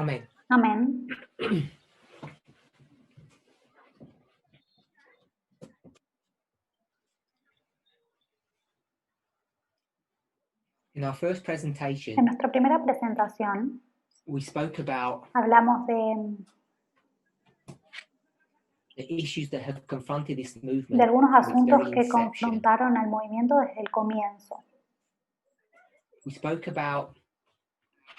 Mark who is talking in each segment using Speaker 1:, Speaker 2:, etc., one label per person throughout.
Speaker 1: Amén.
Speaker 2: Amén.
Speaker 1: In our first presentation,
Speaker 2: En nuestra primera presentación
Speaker 1: we spoke about
Speaker 2: hablamos de
Speaker 1: issues that have confronted this movement
Speaker 2: algunos
Speaker 1: from its
Speaker 2: asuntos
Speaker 1: very
Speaker 2: que
Speaker 1: inception.
Speaker 2: confrontaron al movimiento desde el comienzo.
Speaker 1: We spoke about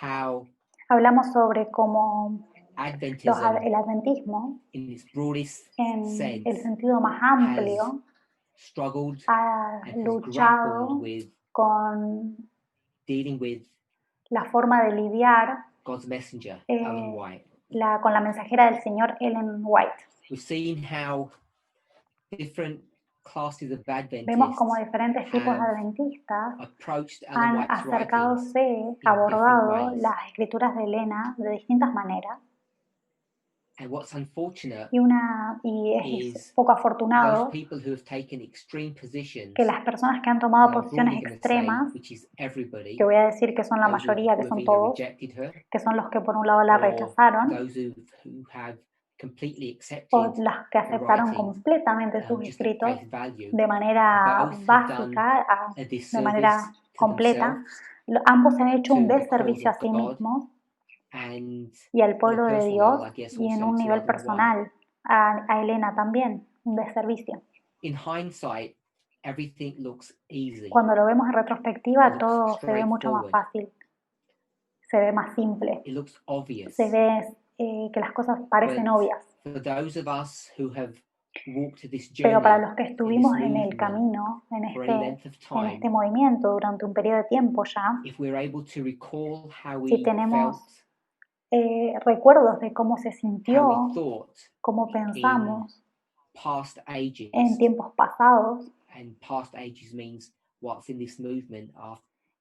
Speaker 1: how
Speaker 2: Hablamos sobre cómo
Speaker 1: Adventism,
Speaker 2: el adventismo,
Speaker 1: in its broadest
Speaker 2: en
Speaker 1: sense,
Speaker 2: el sentido más amplio,
Speaker 1: struggled
Speaker 2: ha
Speaker 1: and has
Speaker 2: luchado
Speaker 1: grappled with
Speaker 2: con
Speaker 1: dealing with
Speaker 2: la forma de lidiar
Speaker 1: God's messenger,
Speaker 2: Eh,
Speaker 1: Ellen White.
Speaker 2: con la mensajera del Señor Ellen White.
Speaker 1: We've seen how different classes of
Speaker 2: Vemos como
Speaker 1: Adventists
Speaker 2: diferentes tipos de
Speaker 1: have
Speaker 2: adventistas
Speaker 1: approached Ellen
Speaker 2: han
Speaker 1: White's writings
Speaker 2: acercadose,
Speaker 1: in different
Speaker 2: abordado
Speaker 1: ways.
Speaker 2: las escrituras de Elena de distintas maneras.
Speaker 1: And what's unfortunate
Speaker 2: Y es poco
Speaker 1: those
Speaker 2: afortunado
Speaker 1: people who have taken extreme positions,
Speaker 2: que las personas que han tomado
Speaker 1: and I'm
Speaker 2: posiciones
Speaker 1: broadly gonna
Speaker 2: extremas,
Speaker 1: say, which is everybody,
Speaker 2: que voy a decir que son la
Speaker 1: those
Speaker 2: mayoría,
Speaker 1: who
Speaker 2: que
Speaker 1: have
Speaker 2: son
Speaker 1: either
Speaker 2: todos,
Speaker 1: rejected her,
Speaker 2: que son los que por un lado la
Speaker 1: or
Speaker 2: rechazaron,
Speaker 1: those who have completely
Speaker 2: o
Speaker 1: accepted
Speaker 2: las que
Speaker 1: her
Speaker 2: aceptaron
Speaker 1: writings,
Speaker 2: completamente sus
Speaker 1: just at
Speaker 2: escritos
Speaker 1: face value.
Speaker 2: de manera
Speaker 1: Both have
Speaker 2: básica,
Speaker 1: done a
Speaker 2: de
Speaker 1: disservice
Speaker 2: manera
Speaker 1: to
Speaker 2: completa.
Speaker 1: themselves,
Speaker 2: Ambos se han hecho
Speaker 1: to
Speaker 2: un
Speaker 1: the cause
Speaker 2: desservicio a
Speaker 1: of
Speaker 2: sí
Speaker 1: God,
Speaker 2: mismos
Speaker 1: and
Speaker 2: y al
Speaker 1: on a
Speaker 2: pueblo de
Speaker 1: personal
Speaker 2: Dios,
Speaker 1: level, I guess
Speaker 2: y en
Speaker 1: also
Speaker 2: un
Speaker 1: to
Speaker 2: nivel
Speaker 1: Ellen White.
Speaker 2: personal a Elena también, un desservicio.
Speaker 1: In hindsight, everything looks easy.
Speaker 2: Cuando lo vemos en retrospectiva,
Speaker 1: It
Speaker 2: todo
Speaker 1: looks
Speaker 2: se ve mucho más
Speaker 1: straightforward.
Speaker 2: fácil, se ve más simple,
Speaker 1: It looks obvious.
Speaker 2: se ve que las cosas parecen
Speaker 1: But
Speaker 2: obvias.
Speaker 1: for those of us who have walked this
Speaker 2: Pero para
Speaker 1: journey
Speaker 2: los que
Speaker 1: in this
Speaker 2: estuvimos en el
Speaker 1: movement
Speaker 2: camino,
Speaker 1: for any length of
Speaker 2: en este
Speaker 1: time,
Speaker 2: movimiento durante un periodo de tiempo ya,
Speaker 1: if we're able to recall how
Speaker 2: si
Speaker 1: we
Speaker 2: tenemos
Speaker 1: felt,
Speaker 2: recuerdos de cómo se
Speaker 1: how
Speaker 2: sintió,
Speaker 1: we thought
Speaker 2: cómo
Speaker 1: in
Speaker 2: pensamos
Speaker 1: past
Speaker 2: en
Speaker 1: ages,
Speaker 2: tiempos pasados,
Speaker 1: and past ages means what's in this movement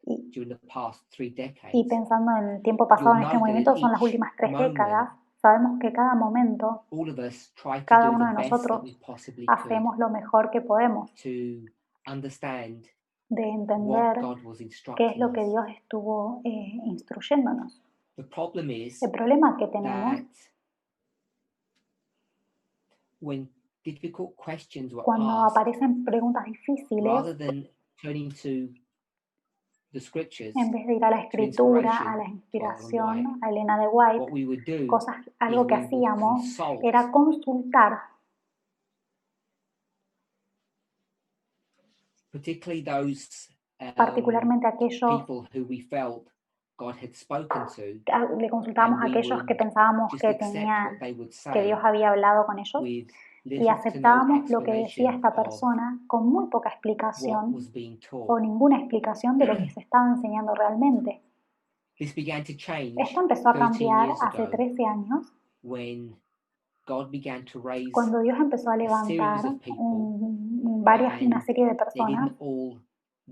Speaker 2: y,
Speaker 1: during the past 3
Speaker 2: y
Speaker 1: decades,
Speaker 2: pensando en el tiempo pasado en
Speaker 1: you'll
Speaker 2: este
Speaker 1: know that
Speaker 2: movimiento,
Speaker 1: at
Speaker 2: son las
Speaker 1: each
Speaker 2: últimas 3
Speaker 1: moment,
Speaker 2: décadas, sabemos que cada momento,
Speaker 1: all of us try to
Speaker 2: cada
Speaker 1: do
Speaker 2: uno
Speaker 1: the
Speaker 2: de
Speaker 1: best that
Speaker 2: nosotros
Speaker 1: we possibly could
Speaker 2: hacemos lo mejor que podemos
Speaker 1: to understand
Speaker 2: de
Speaker 1: what
Speaker 2: entender
Speaker 1: God was
Speaker 2: qué es
Speaker 1: instructing
Speaker 2: lo que
Speaker 1: us.
Speaker 2: Dios estuvo instruyéndonos.
Speaker 1: The problem is
Speaker 2: El problema que tenemos
Speaker 1: that when difficult questions were
Speaker 2: cuando
Speaker 1: asked,
Speaker 2: aparecen preguntas difíciles,
Speaker 1: rather than turning to the scriptures,
Speaker 2: en vez de ir a la
Speaker 1: to
Speaker 2: escritura,
Speaker 1: inspiration,
Speaker 2: a la
Speaker 1: to Ellen White,
Speaker 2: inspiración, a Elena de
Speaker 1: what
Speaker 2: White,
Speaker 1: we would do
Speaker 2: algo
Speaker 1: is
Speaker 2: que
Speaker 1: we would
Speaker 2: hacíamos
Speaker 1: consult
Speaker 2: era consultar,
Speaker 1: particularly those
Speaker 2: particularmente aquellos,
Speaker 1: people who we felt God had spoken to,
Speaker 2: le consultábamos
Speaker 1: and
Speaker 2: a
Speaker 1: we
Speaker 2: aquellos que
Speaker 1: would
Speaker 2: pensábamos
Speaker 1: just
Speaker 2: que
Speaker 1: accept
Speaker 2: tenían,
Speaker 1: what they would
Speaker 2: que Dios
Speaker 1: say
Speaker 2: había hablado con ellos,
Speaker 1: with
Speaker 2: y
Speaker 1: little to no
Speaker 2: aceptábamos lo que decía
Speaker 1: explanation
Speaker 2: esta
Speaker 1: of
Speaker 2: persona con muy poca
Speaker 1: what
Speaker 2: explicación
Speaker 1: was being
Speaker 2: o
Speaker 1: taught.
Speaker 2: ninguna explicación de lo que se estaba enseñando realmente.
Speaker 1: This began to change
Speaker 2: Esto empezó a
Speaker 1: 13
Speaker 2: cambiar
Speaker 1: years
Speaker 2: hace
Speaker 1: ago
Speaker 2: 13 años,
Speaker 1: when God began to raise
Speaker 2: cuando Dios empezó a
Speaker 1: a series
Speaker 2: levantar
Speaker 1: of people,
Speaker 2: una
Speaker 1: and
Speaker 2: serie de
Speaker 1: they
Speaker 2: personas.
Speaker 1: didn't all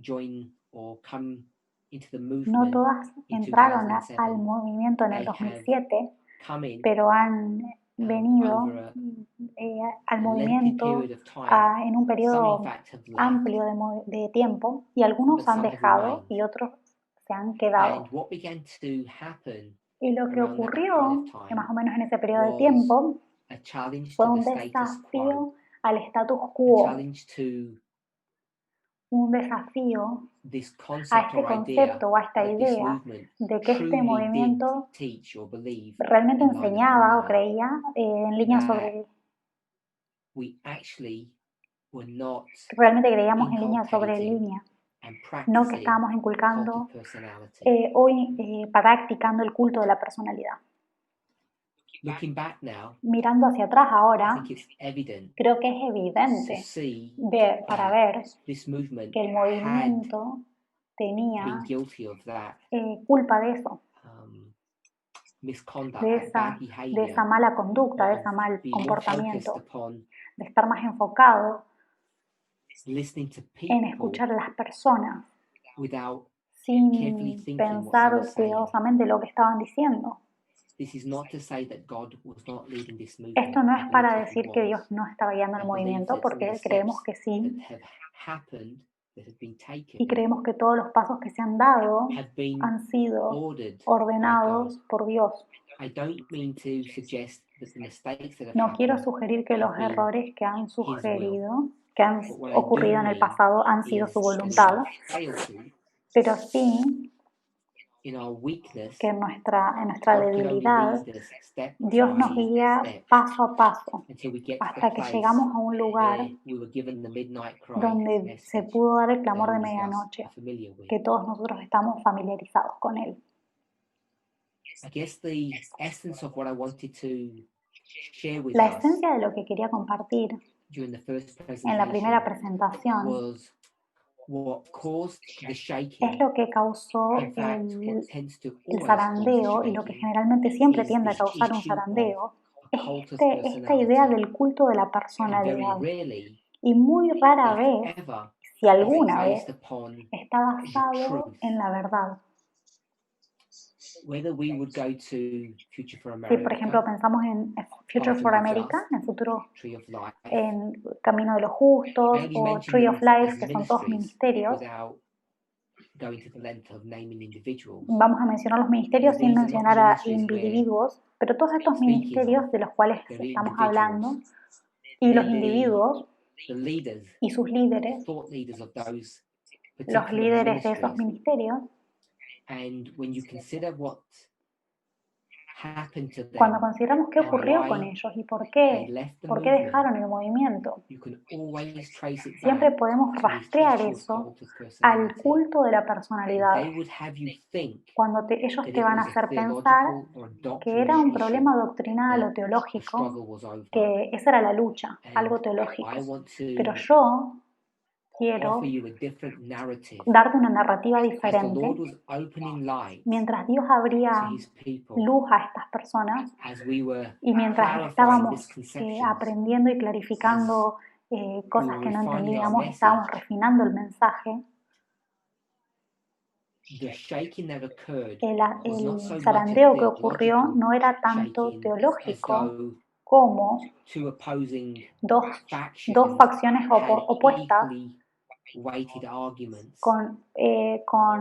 Speaker 1: join or come into the
Speaker 2: No
Speaker 1: movement
Speaker 2: todas
Speaker 1: in
Speaker 2: entraron
Speaker 1: 2007.
Speaker 2: al movimiento en el
Speaker 1: They have
Speaker 2: 2007,
Speaker 1: come in
Speaker 2: pero han venido
Speaker 1: over a
Speaker 2: al
Speaker 1: lengthy
Speaker 2: movimiento
Speaker 1: period of time.
Speaker 2: en un
Speaker 1: Some, in
Speaker 2: periodo
Speaker 1: fact, have left,
Speaker 2: amplio de tiempo, y algunos
Speaker 1: but
Speaker 2: han
Speaker 1: some have
Speaker 2: dejado
Speaker 1: remained.
Speaker 2: y otros se han quedado.
Speaker 1: And what began to happen
Speaker 2: Y lo que
Speaker 1: around that kind
Speaker 2: ocurrió,
Speaker 1: of
Speaker 2: que
Speaker 1: time,
Speaker 2: más o menos en ese periodo de
Speaker 1: was
Speaker 2: tiempo,
Speaker 1: a challenge
Speaker 2: fue
Speaker 1: to the
Speaker 2: un
Speaker 1: status quo,
Speaker 2: desafío al status
Speaker 1: a
Speaker 2: quo,
Speaker 1: challenge to
Speaker 2: un desafío
Speaker 1: this
Speaker 2: a
Speaker 1: concept
Speaker 2: este
Speaker 1: or idea
Speaker 2: concepto o a esta
Speaker 1: that this
Speaker 2: idea
Speaker 1: movement
Speaker 2: de que este
Speaker 1: truly did
Speaker 2: movimiento
Speaker 1: teach or believe
Speaker 2: realmente
Speaker 1: in line upon
Speaker 2: enseñaba o
Speaker 1: line,
Speaker 2: creía en línea
Speaker 1: that
Speaker 2: sobre,
Speaker 1: we actually were not
Speaker 2: realmente creíamos en línea sobre
Speaker 1: inculcating
Speaker 2: línea,
Speaker 1: and
Speaker 2: no que
Speaker 1: practicing
Speaker 2: estábamos
Speaker 1: the cult
Speaker 2: inculcando
Speaker 1: of personality.
Speaker 2: practicando el culto de la personalidad.
Speaker 1: Looking back now,
Speaker 2: Mirando hacia atrás
Speaker 1: I
Speaker 2: ahora,
Speaker 1: think it's evident
Speaker 2: creo que es
Speaker 1: to
Speaker 2: evidente
Speaker 1: see
Speaker 2: para
Speaker 1: that
Speaker 2: ver
Speaker 1: this movement
Speaker 2: que el
Speaker 1: had
Speaker 2: movimiento
Speaker 1: been
Speaker 2: tenía
Speaker 1: guilty of that
Speaker 2: culpa de eso,
Speaker 1: misconduct,
Speaker 2: de
Speaker 1: that bad
Speaker 2: esa
Speaker 1: behavior,
Speaker 2: mala conducta, de ese
Speaker 1: of
Speaker 2: mal
Speaker 1: being more focused
Speaker 2: comportamiento,
Speaker 1: upon
Speaker 2: de estar más enfocado
Speaker 1: listening to
Speaker 2: en
Speaker 1: people
Speaker 2: escuchar a las personas
Speaker 1: without carefully
Speaker 2: sin
Speaker 1: thinking what they
Speaker 2: pensar
Speaker 1: were saying.
Speaker 2: cuidadosamente lo que estaban diciendo.
Speaker 1: This is not to say that God was not leading this movement.
Speaker 2: Esto no
Speaker 1: I
Speaker 2: es
Speaker 1: believe
Speaker 2: para
Speaker 1: that He
Speaker 2: decir que Dios
Speaker 1: was.
Speaker 2: no estaba guiando
Speaker 1: I
Speaker 2: el
Speaker 1: believe
Speaker 2: movimiento,
Speaker 1: that all the
Speaker 2: porque creemos
Speaker 1: steps
Speaker 2: que
Speaker 1: that
Speaker 2: sí,
Speaker 1: have happened that have been taken
Speaker 2: y creemos que todos los pasos que se han dado
Speaker 1: have been
Speaker 2: han sido
Speaker 1: ordered by
Speaker 2: ordenados
Speaker 1: God.
Speaker 2: por Dios.
Speaker 1: I don't mean to suggest that the mistakes that have
Speaker 2: No quiero
Speaker 1: happened
Speaker 2: sugerir que los
Speaker 1: have been
Speaker 2: errores que han
Speaker 1: His will,
Speaker 2: sugerido, que han
Speaker 1: but what I
Speaker 2: ocurrido
Speaker 1: do
Speaker 2: en el
Speaker 1: mean
Speaker 2: pasado, han sido
Speaker 1: is
Speaker 2: su
Speaker 1: in
Speaker 2: voluntad,
Speaker 1: our frailty,
Speaker 2: pero sí
Speaker 1: in our weakness,
Speaker 2: que en nuestra
Speaker 1: God can only
Speaker 2: debilidad,
Speaker 1: lead us step
Speaker 2: Dios nos
Speaker 1: by
Speaker 2: guía
Speaker 1: step
Speaker 2: paso a paso
Speaker 1: until we get to the
Speaker 2: hasta que
Speaker 1: place
Speaker 2: llegamos a un lugar
Speaker 1: where we were given the midnight cry
Speaker 2: donde se
Speaker 1: message
Speaker 2: pudo dar el
Speaker 1: that
Speaker 2: clamor de
Speaker 1: all of us
Speaker 2: medianoche,
Speaker 1: are familiar with.
Speaker 2: que todos nosotros estamos familiarizados con él.
Speaker 1: I guess the essence of what I wanted to share with
Speaker 2: La
Speaker 1: us
Speaker 2: esencia de lo que quería compartir
Speaker 1: during the first
Speaker 2: en la primera
Speaker 1: presentation
Speaker 2: presentación
Speaker 1: was what caused the
Speaker 2: es
Speaker 1: shaking.
Speaker 2: lo que causó
Speaker 1: In fact, what tends to
Speaker 2: el
Speaker 1: always cause
Speaker 2: zarandeo
Speaker 1: the
Speaker 2: y lo que
Speaker 1: shaking
Speaker 2: generalmente siempre
Speaker 1: is
Speaker 2: tiende a
Speaker 1: this
Speaker 2: causar un
Speaker 1: issue of
Speaker 2: zarandeo
Speaker 1: a
Speaker 2: es
Speaker 1: cultist
Speaker 2: esta idea
Speaker 1: personality.
Speaker 2: del culto de la
Speaker 1: And very
Speaker 2: personalidad.
Speaker 1: rarely,
Speaker 2: Y muy rara
Speaker 1: if
Speaker 2: vez,
Speaker 1: ever,
Speaker 2: si
Speaker 1: is
Speaker 2: alguna
Speaker 1: based
Speaker 2: vez,
Speaker 1: upon
Speaker 2: está
Speaker 1: the
Speaker 2: basado
Speaker 1: truth.
Speaker 2: en la verdad.
Speaker 1: Whether we would go to Future for
Speaker 2: Si, por ejemplo,
Speaker 1: America,
Speaker 2: pensamos en Future
Speaker 1: Path of
Speaker 2: for
Speaker 1: the
Speaker 2: America,
Speaker 1: Just,
Speaker 2: en el futuro,
Speaker 1: Tree of Life,
Speaker 2: en Camino de los Justos
Speaker 1: maybe
Speaker 2: o
Speaker 1: mention
Speaker 2: Tree
Speaker 1: them
Speaker 2: of Life,
Speaker 1: as
Speaker 2: que son todos
Speaker 1: ministries
Speaker 2: ministerios,
Speaker 1: without going to the length of naming individuals.
Speaker 2: vamos a mencionar los ministerios
Speaker 1: Because
Speaker 2: sin
Speaker 1: these are not
Speaker 2: mencionar a
Speaker 1: ministries where,
Speaker 2: individuos, pero todos estos
Speaker 1: speaking
Speaker 2: ministerios
Speaker 1: of
Speaker 2: de los cuales
Speaker 1: the
Speaker 2: estamos hablando
Speaker 1: individuals,
Speaker 2: y los
Speaker 1: they're
Speaker 2: individuos
Speaker 1: the leaders,
Speaker 2: y sus líderes,
Speaker 1: thought leaders of those
Speaker 2: los
Speaker 1: particular
Speaker 2: líderes de esos
Speaker 1: ministries.
Speaker 2: ministerios,
Speaker 1: And when you consider what happened to
Speaker 2: cuando
Speaker 1: them
Speaker 2: consideramos qué
Speaker 1: and
Speaker 2: ocurrió con
Speaker 1: why
Speaker 2: ellos y
Speaker 1: they left the
Speaker 2: por qué
Speaker 1: movement,
Speaker 2: dejaron el movimiento,
Speaker 1: you can always trace it
Speaker 2: siempre
Speaker 1: back
Speaker 2: podemos
Speaker 1: to this
Speaker 2: rastrear
Speaker 1: issue of
Speaker 2: eso
Speaker 1: cultist
Speaker 2: al
Speaker 1: personality.
Speaker 2: culto de la
Speaker 1: And
Speaker 2: personalidad,
Speaker 1: they would have you think
Speaker 2: cuando ellos
Speaker 1: that
Speaker 2: te
Speaker 1: it
Speaker 2: van a
Speaker 1: was a
Speaker 2: hacer pensar
Speaker 1: theological or a
Speaker 2: que era un
Speaker 1: doctrinal issue,
Speaker 2: problema doctrinal o
Speaker 1: that the
Speaker 2: teológico,
Speaker 1: struggle was over.
Speaker 2: que esa era la lucha, algo
Speaker 1: And
Speaker 2: teológico.
Speaker 1: I want
Speaker 2: Pero
Speaker 1: to
Speaker 2: yo quiero
Speaker 1: offer you a different narrative.
Speaker 2: darte una narrativa
Speaker 1: As the
Speaker 2: diferente.
Speaker 1: Lord was opening light
Speaker 2: Mientras Dios
Speaker 1: to
Speaker 2: abría
Speaker 1: his people,
Speaker 2: luz a estas personas
Speaker 1: as we were
Speaker 2: y mientras
Speaker 1: clarifying
Speaker 2: estábamos
Speaker 1: misconceptions,
Speaker 2: aprendiendo y clarificando cosas que no entendíamos, estábamos refinando el mensaje,
Speaker 1: the shaking that occurred
Speaker 2: el
Speaker 1: was not so much a
Speaker 2: zarandeo que ocurrió
Speaker 1: theological
Speaker 2: no era tanto
Speaker 1: shaking as
Speaker 2: teológico
Speaker 1: though
Speaker 2: como
Speaker 1: two opposing
Speaker 2: dos
Speaker 1: factions
Speaker 2: facciones
Speaker 1: had
Speaker 2: opuestas
Speaker 1: equally weighted arguments,
Speaker 2: con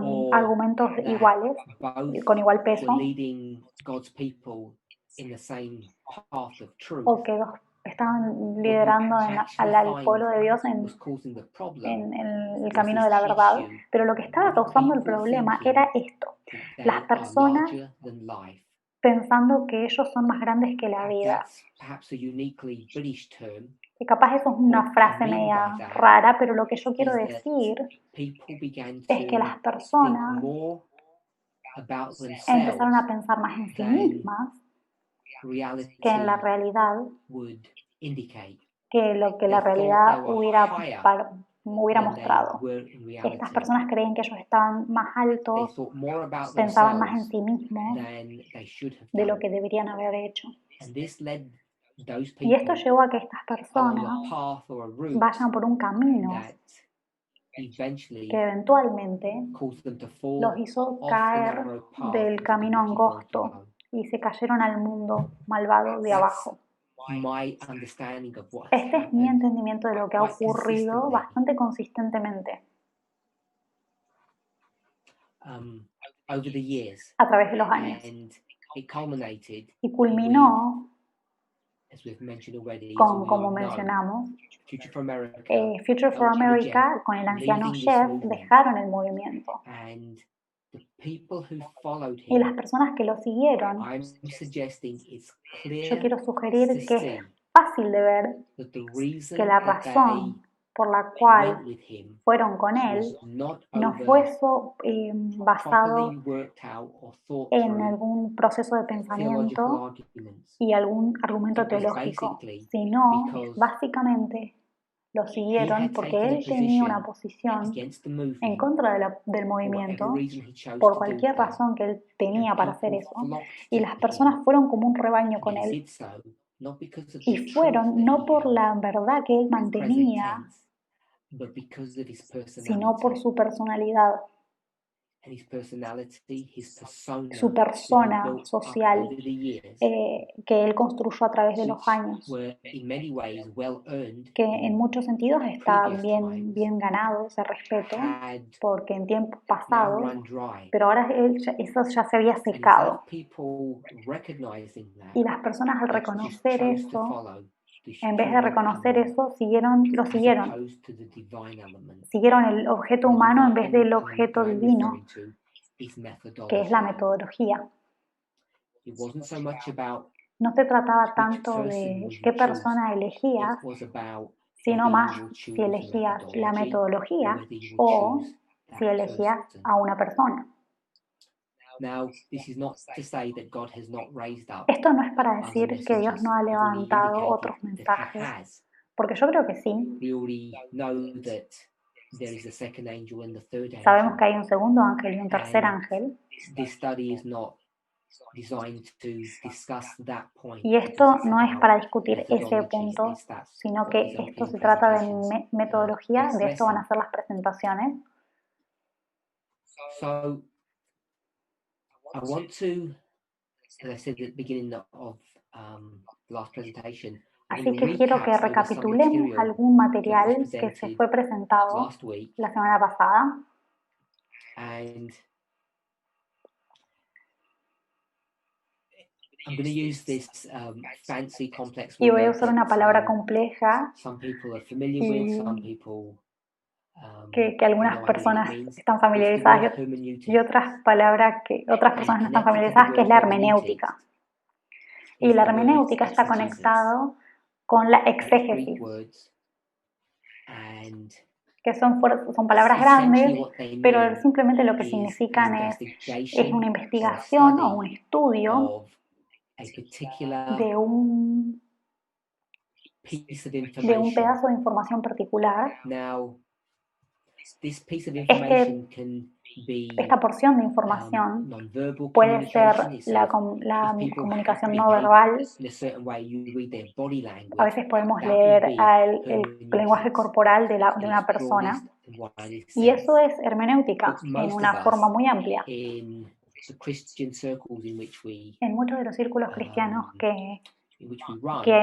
Speaker 1: or
Speaker 2: argumentos
Speaker 1: that
Speaker 2: iguales,
Speaker 1: both
Speaker 2: con igual
Speaker 1: were
Speaker 2: peso,
Speaker 1: leading God's people in the same path of truth.
Speaker 2: o que dos estaban
Speaker 1: What we
Speaker 2: liderando
Speaker 1: actually
Speaker 2: al
Speaker 1: find
Speaker 2: pueblo de Dios en
Speaker 1: was causing the problem
Speaker 2: el
Speaker 1: was
Speaker 2: camino
Speaker 1: this
Speaker 2: de la verdad,
Speaker 1: issue
Speaker 2: pero lo que estaba
Speaker 1: of
Speaker 2: causando el
Speaker 1: people
Speaker 2: problema
Speaker 1: thinking
Speaker 2: era esto,
Speaker 1: that
Speaker 2: las
Speaker 1: they are
Speaker 2: personas
Speaker 1: larger than life.
Speaker 2: pensando que ellos son más grandes que la vida,
Speaker 1: That's perhaps a uniquely British term.
Speaker 2: que capaz eso es una
Speaker 1: What I
Speaker 2: frase
Speaker 1: mean
Speaker 2: media
Speaker 1: by that
Speaker 2: rara, pero lo que yo quiero
Speaker 1: is that
Speaker 2: decir
Speaker 1: people began
Speaker 2: es que
Speaker 1: to
Speaker 2: las
Speaker 1: think
Speaker 2: personas
Speaker 1: more about
Speaker 2: empezaron a
Speaker 1: themselves
Speaker 2: pensar más en sí
Speaker 1: than
Speaker 2: mismas que en la
Speaker 1: reality
Speaker 2: realidad,
Speaker 1: would indicate.
Speaker 2: que lo que
Speaker 1: They
Speaker 2: la
Speaker 1: thought
Speaker 2: realidad
Speaker 1: they were
Speaker 2: hubiera
Speaker 1: higher
Speaker 2: mostrado.
Speaker 1: than they were in
Speaker 2: Estas
Speaker 1: reality.
Speaker 2: personas creen que ellos estaban más
Speaker 1: They
Speaker 2: altos,
Speaker 1: thought more about
Speaker 2: pensaban más en
Speaker 1: themselves
Speaker 2: sí mismos
Speaker 1: than they should have
Speaker 2: de lo
Speaker 1: done.
Speaker 2: que deberían haber hecho.
Speaker 1: And this led those
Speaker 2: Y esto
Speaker 1: people
Speaker 2: llevó a que estas
Speaker 1: along
Speaker 2: personas
Speaker 1: a path or a route
Speaker 2: vayan por un camino
Speaker 1: that eventually
Speaker 2: que eventualmente
Speaker 1: caused them to fall
Speaker 2: los hizo
Speaker 1: off the
Speaker 2: caer
Speaker 1: narrow path
Speaker 2: del
Speaker 1: into the
Speaker 2: camino
Speaker 1: wicked world
Speaker 2: angosto
Speaker 1: below.
Speaker 2: y se cayeron al mundo malvado de
Speaker 1: That's
Speaker 2: abajo.
Speaker 1: my understanding of what has
Speaker 2: Este es mi
Speaker 1: happened
Speaker 2: entendimiento de lo que ha
Speaker 1: quite
Speaker 2: ocurrido
Speaker 1: consistently
Speaker 2: bastante consistentemente
Speaker 1: over the years,
Speaker 2: a través de los años.
Speaker 1: and it culminated
Speaker 2: Y
Speaker 1: with,
Speaker 2: culminó
Speaker 1: as we've mentioned already, as
Speaker 2: con,
Speaker 1: we
Speaker 2: como
Speaker 1: all know,
Speaker 2: mencionamos,
Speaker 1: Future for America,
Speaker 2: Future for
Speaker 1: Elder
Speaker 2: America,
Speaker 1: Jeff,
Speaker 2: con el anciano
Speaker 1: leading this
Speaker 2: Jeff,
Speaker 1: movement,
Speaker 2: dejaron el movimiento.
Speaker 1: and the people who followed
Speaker 2: Y las
Speaker 1: him,
Speaker 2: personas que lo siguieron,
Speaker 1: I'm suggesting it's
Speaker 2: yo
Speaker 1: clear
Speaker 2: quiero
Speaker 1: to
Speaker 2: sugerir que es
Speaker 1: see
Speaker 2: fácil de ver
Speaker 1: that the reason
Speaker 2: que la
Speaker 1: that they
Speaker 2: razón por la cual
Speaker 1: went with him
Speaker 2: fueron con él
Speaker 1: was not
Speaker 2: no
Speaker 1: over
Speaker 2: fue basado
Speaker 1: properly worked out or thought
Speaker 2: en
Speaker 1: through
Speaker 2: algún proceso de
Speaker 1: theological
Speaker 2: pensamiento
Speaker 1: arguments.
Speaker 2: y algún argumento
Speaker 1: It was
Speaker 2: teológico,
Speaker 1: basically
Speaker 2: sino
Speaker 1: because
Speaker 2: básicamente lo
Speaker 1: he
Speaker 2: siguieron
Speaker 1: had
Speaker 2: porque
Speaker 1: taken a
Speaker 2: él tenía una
Speaker 1: position
Speaker 2: posición
Speaker 1: against the
Speaker 2: en
Speaker 1: movement
Speaker 2: contra del
Speaker 1: for whatever
Speaker 2: movimiento
Speaker 1: reason he chose
Speaker 2: por
Speaker 1: to do
Speaker 2: cualquier
Speaker 1: that,
Speaker 2: razón que él tenía
Speaker 1: and
Speaker 2: para hacer
Speaker 1: people
Speaker 2: eso,
Speaker 1: flocked
Speaker 2: y
Speaker 1: to
Speaker 2: las
Speaker 1: him,
Speaker 2: personas fueron como un rebaño
Speaker 1: and
Speaker 2: con
Speaker 1: they
Speaker 2: él,
Speaker 1: did so not because of
Speaker 2: y
Speaker 1: the truth
Speaker 2: fueron
Speaker 1: that
Speaker 2: no
Speaker 1: he
Speaker 2: por
Speaker 1: held,
Speaker 2: la verdad que él
Speaker 1: present
Speaker 2: mantenía,
Speaker 1: tense, but because of his
Speaker 2: sino por
Speaker 1: personality.
Speaker 2: su personalidad. su persona social que él construyó a través de los años, que en muchos sentidos está bien ganado ese respeto, porque en tiempos pasados, pero ahora eso ya se había secado. Y las personas al reconocer eso, en vez de reconocer eso, lo siguieron. Siguieron el objeto humano en vez del objeto divino, que es la metodología. No se trataba tanto de qué persona elegías, sino más si elegías la metodología o si elegías a una persona. Esto no es para decir que Dios no ha levantado otros mensajes, porque yo creo que sí. Sabemos que hay un segundo ángel y un tercer ángel. Y esto no es para discutir ese punto, sino que esto se trata de metodología, de esto van a ser las presentaciones. Así que quiero que recapitulemos algún material que se fue presentado la semana pasada. Y voy a usar una palabra compleja que algunas personas están familiarizadas y otras palabras que otras personas no están familiarizadas, que es la hermenéutica. Y la hermenéutica está conectado con la exégesis, que son palabras grandes, pero simplemente lo que significan es una investigación o un estudio de un pedazo de información particular. Esta porción de información puede ser la comunicación no verbal. A veces podemos leer el lenguaje corporal de una persona, y eso es hermenéutica en una forma muy amplia. En muchos de los círculos cristianos que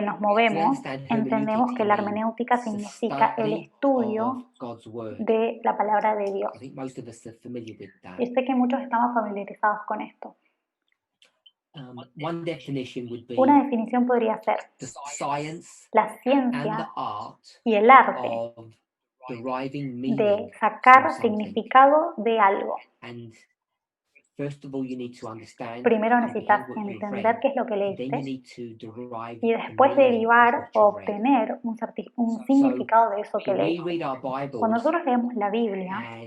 Speaker 2: nos movemos, entendemos que la hermenéutica significa el estudio de la palabra de Dios. Y sé que muchos estamos familiarizados con esto. Una definición podría ser la ciencia y el arte de sacar significado de algo. Primero necesitas entender qué es lo que leíste y después derivar o obtener un significado de eso que leíste. Cuando nosotros leemos la Biblia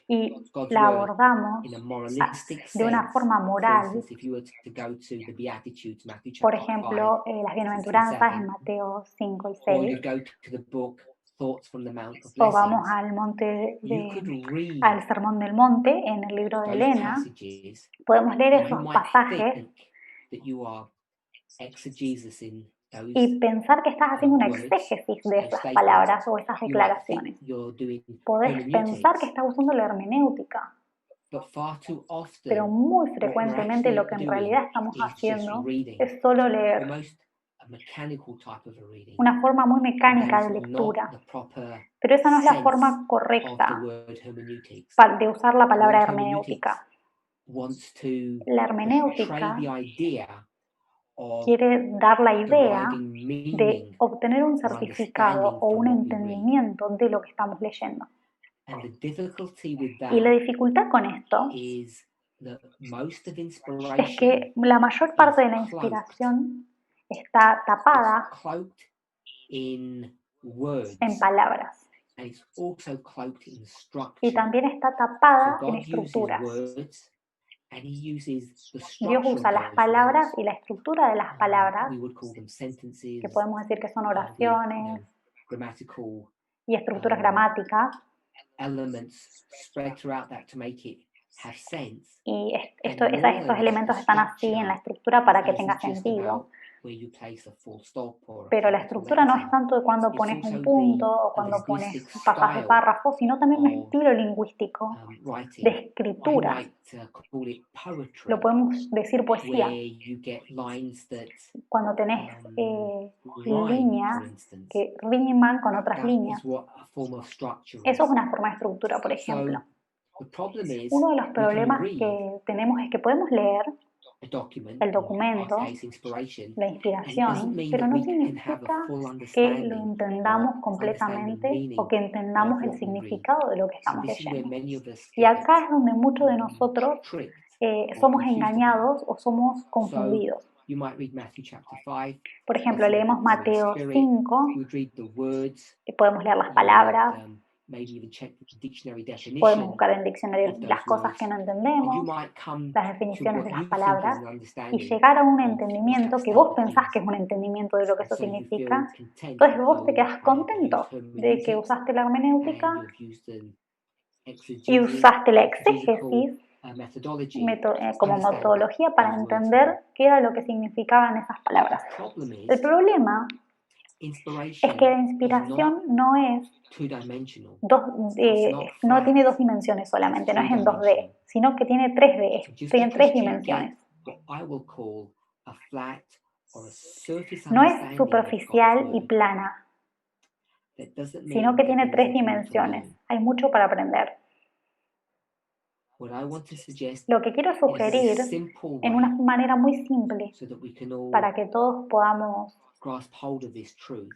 Speaker 2: y la abordamos de una forma moral, por ejemplo, las bienaventuranzas en Mateo 5 y 6, o vamos al Sermón del Monte en el libro de Elena, podemos leer esos pasajes y pensar que estás haciendo una exégesis de esas palabras o esas declaraciones. Podés pensar que estás usando la hermenéutica, pero muy frecuentemente lo que en realidad estamos haciendo es solo leer. Una forma muy mecánica de lectura, pero esa no es la forma correcta de usar la palabra hermenéutica. La hermenéutica quiere dar la idea de obtener un certificado o un entendimiento de lo que estamos leyendo. Y la dificultad con esto es que la mayor parte de la inspiración está tapada en palabras y también está tapada en estructuras. Dios usa las palabras y la estructura de las palabras, que podemos decir que son oraciones y estructuras gramáticas, y estos elementos están así en la estructura para que tenga sentido. Pero la estructura no es tanto de cuando pones un punto o cuando pasas de párrafo, sino también un estilo lingüístico de escritura. Lo podemos decir poesía. Cuando tenés líneas que riman con otras líneas. Eso es una forma de estructura, por ejemplo. Uno de los problemas que tenemos es que podemos leer el documento, la inspiración, pero no significa que lo entendamos completamente o que entendamos el significado de lo que estamos leyendo. Y acá es donde muchos de nosotros somos engañados o somos confundidos. Por ejemplo, leemos Mateo 5, y podemos leer las palabras, podemos buscar en el diccionario las cosas que no entendemos, las definiciones de las palabras, y llegar a un entendimiento que vos pensás que es un entendimiento de lo que eso significa. Entonces vos te quedás contento de que usaste la hermenéutica y usaste la exégesis como metodología para entender qué era lo que significaban esas palabras. El problema es que la inspiración no es no tiene 2 dimensiones solamente, no es en 2D, sino que tiene 3D, tiene 3 dimensiones. No es superficial y plana, sino que tiene 3 dimensiones. Hay mucho para aprender. Lo que quiero sugerir en una manera muy simple para que todos podamos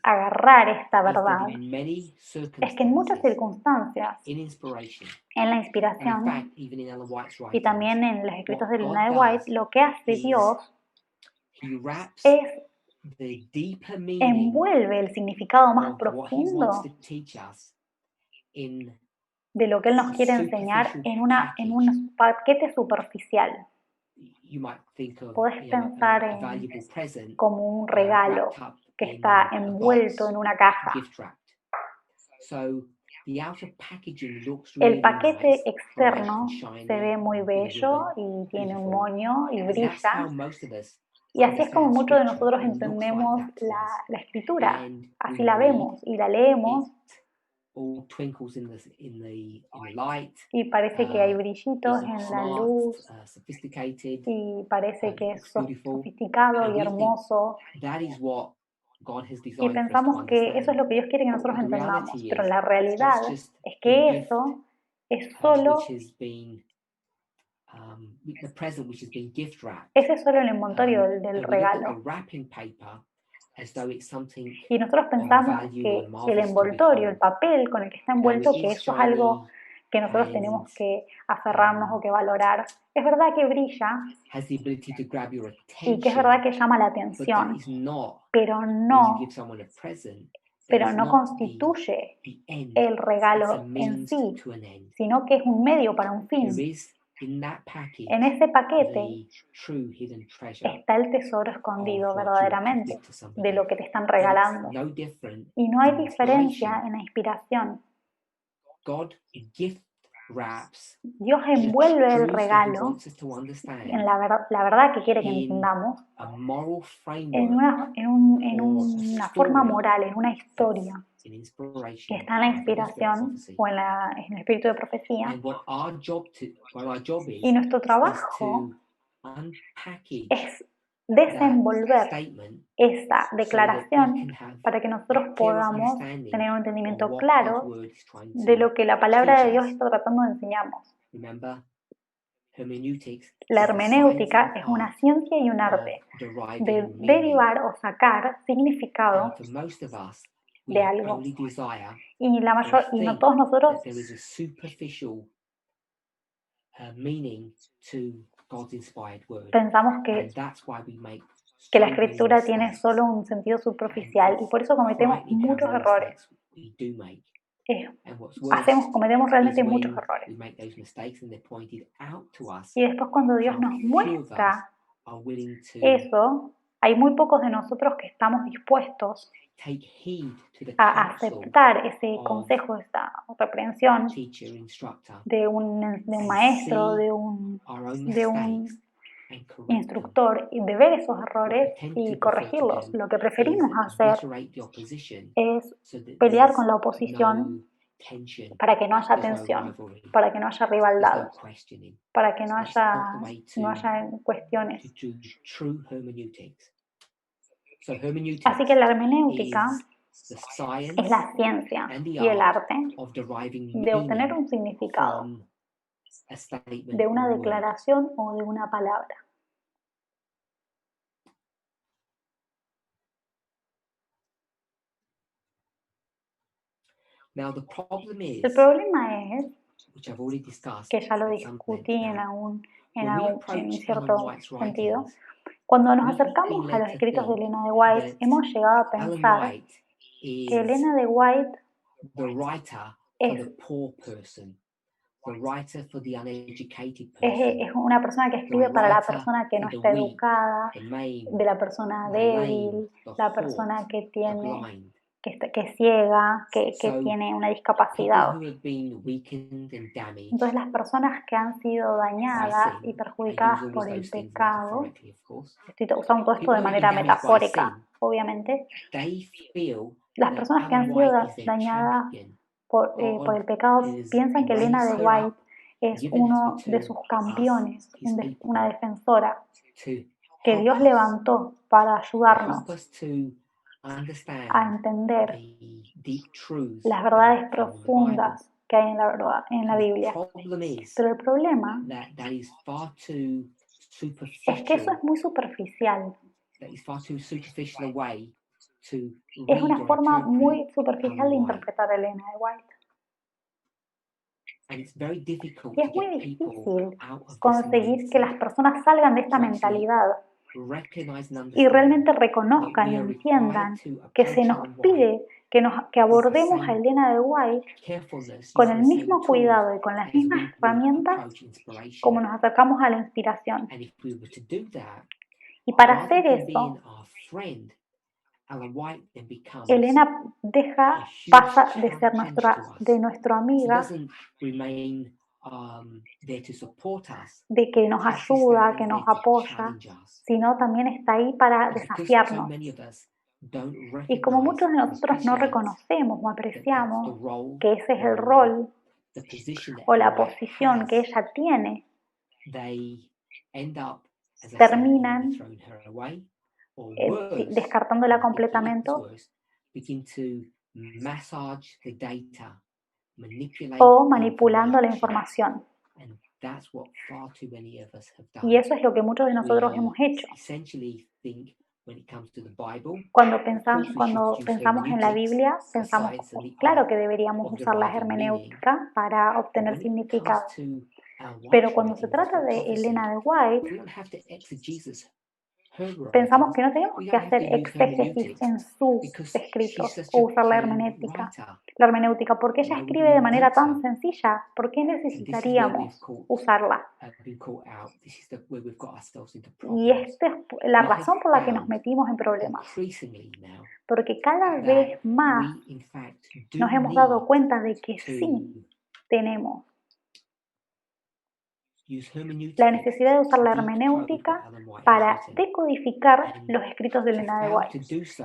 Speaker 2: agarrar esta verdad es que en muchas circunstancias, en la inspiración y también en los escritos de Elena de White, lo que hace Dios es envuelve el significado más profundo de lo que Él nos quiere enseñar en un paquete superficial. Podés pensar en como un regalo que está envuelto en una caja. El paquete externo se ve muy bello y tiene un moño y brilla. Y así es como muchos de nosotros entendemos la escritura. Así la vemos y la leemos. Y parece que hay brillitos en la luz y parece que es sofisticado y hermoso. Y pensamos que eso es lo que Dios quiere que nosotros entendamos, pero la realidad es que eso es solo ese es solo el envoltorio del regalo. Y nosotros pensamos que el envoltorio, el papel con el que está envuelto, que eso es algo que nosotros tenemos que aferrarnos o que valorar. Es verdad que brilla y que es verdad que llama la atención, pero no constituye el regalo en sí, sino que es un medio para un fin. En ese paquete está el tesoro escondido verdaderamente de lo que te están regalando. Y no hay diferencia en la inspiración. Dios envuelve el regalo en la verdad que quiere que entendamos en una forma moral, en una historia que está en la inspiración o en el espíritu de profecía. Y nuestro trabajo es desenvolver esa declaración para que nosotros podamos tener un entendimiento claro de lo que la palabra de Dios está tratando de enseñarnos. La hermenéutica es una ciencia y un arte de derivar o sacar significado de algo. Y no todos nosotros pensamos que la escritura tiene solo un sentido superficial y por eso cometemos muchos errores. Cometemos realmente muchos errores. Y después cuando Dios nos muestra eso, hay muy pocos de nosotros que estamos dispuestos a aceptar ese consejo, esta reprensión de un maestro, de un instructor y de ver esos errores y corregirlos. Lo que preferimos hacer es pelear con la oposición para que no haya tensión, para que no haya rivalidad, para que no haya cuestiones. Así que la hermenéutica es la ciencia y el arte de obtener un significado de una declaración o de una palabra. El problema es, que ya lo discutí en cierto sentido, cuando nos acercamos a los escritos de Elena de White, hemos llegado a pensar que Elena de White es una persona que escribe para la persona que no está educada, de la persona débil, la persona que es ciega, que tiene una discapacidad. Entonces las personas que han sido dañadas y perjudicadas por el pecado, estoy usando todo esto de manera metafórica, obviamente, las personas que han sido dañadas por el pecado piensan que Elena de White es uno de sus campeones, una defensora que Dios levantó para ayudarnos a entender las verdades profundas que hay en la Biblia. Pero el problema es que eso es muy superficial. Es una forma muy superficial de interpretar a Elena de White. Y es muy difícil conseguir que las personas salgan de esta mentalidad y realmente reconozcan y entiendan que se nos pide que abordemos a Elena de White con el mismo cuidado y con las mismas herramientas como nos acercamos a la inspiración. Y para hacer eso, Elena pasa de ser nuestra amiga, de que nos ayuda, que nos apoya, sino también está ahí para desafiarnos. Y como muchos de nosotros no reconocemos o apreciamos que ese es el rol o la posición que ella tiene, terminan descartándola completamente o manipulando la información. Y eso es lo que muchos de nosotros hemos hecho. Cuando pensamos en la Biblia, pensamos, claro que deberíamos usar la hermenéutica para obtener significado. Pero cuando se trata de Elena de White, pensamos que no tenemos que hacer exégesis en sus escritos o usar la hermenéutica, porque ella escribe de manera tan sencilla. ¿Por qué necesitaríamos usarla? Y esta es la razón por la que nos metimos en problemas. Porque cada vez más nos hemos dado cuenta de que sí tenemos la necesidad de usar la hermenéutica para decodificar los escritos de Elena de White.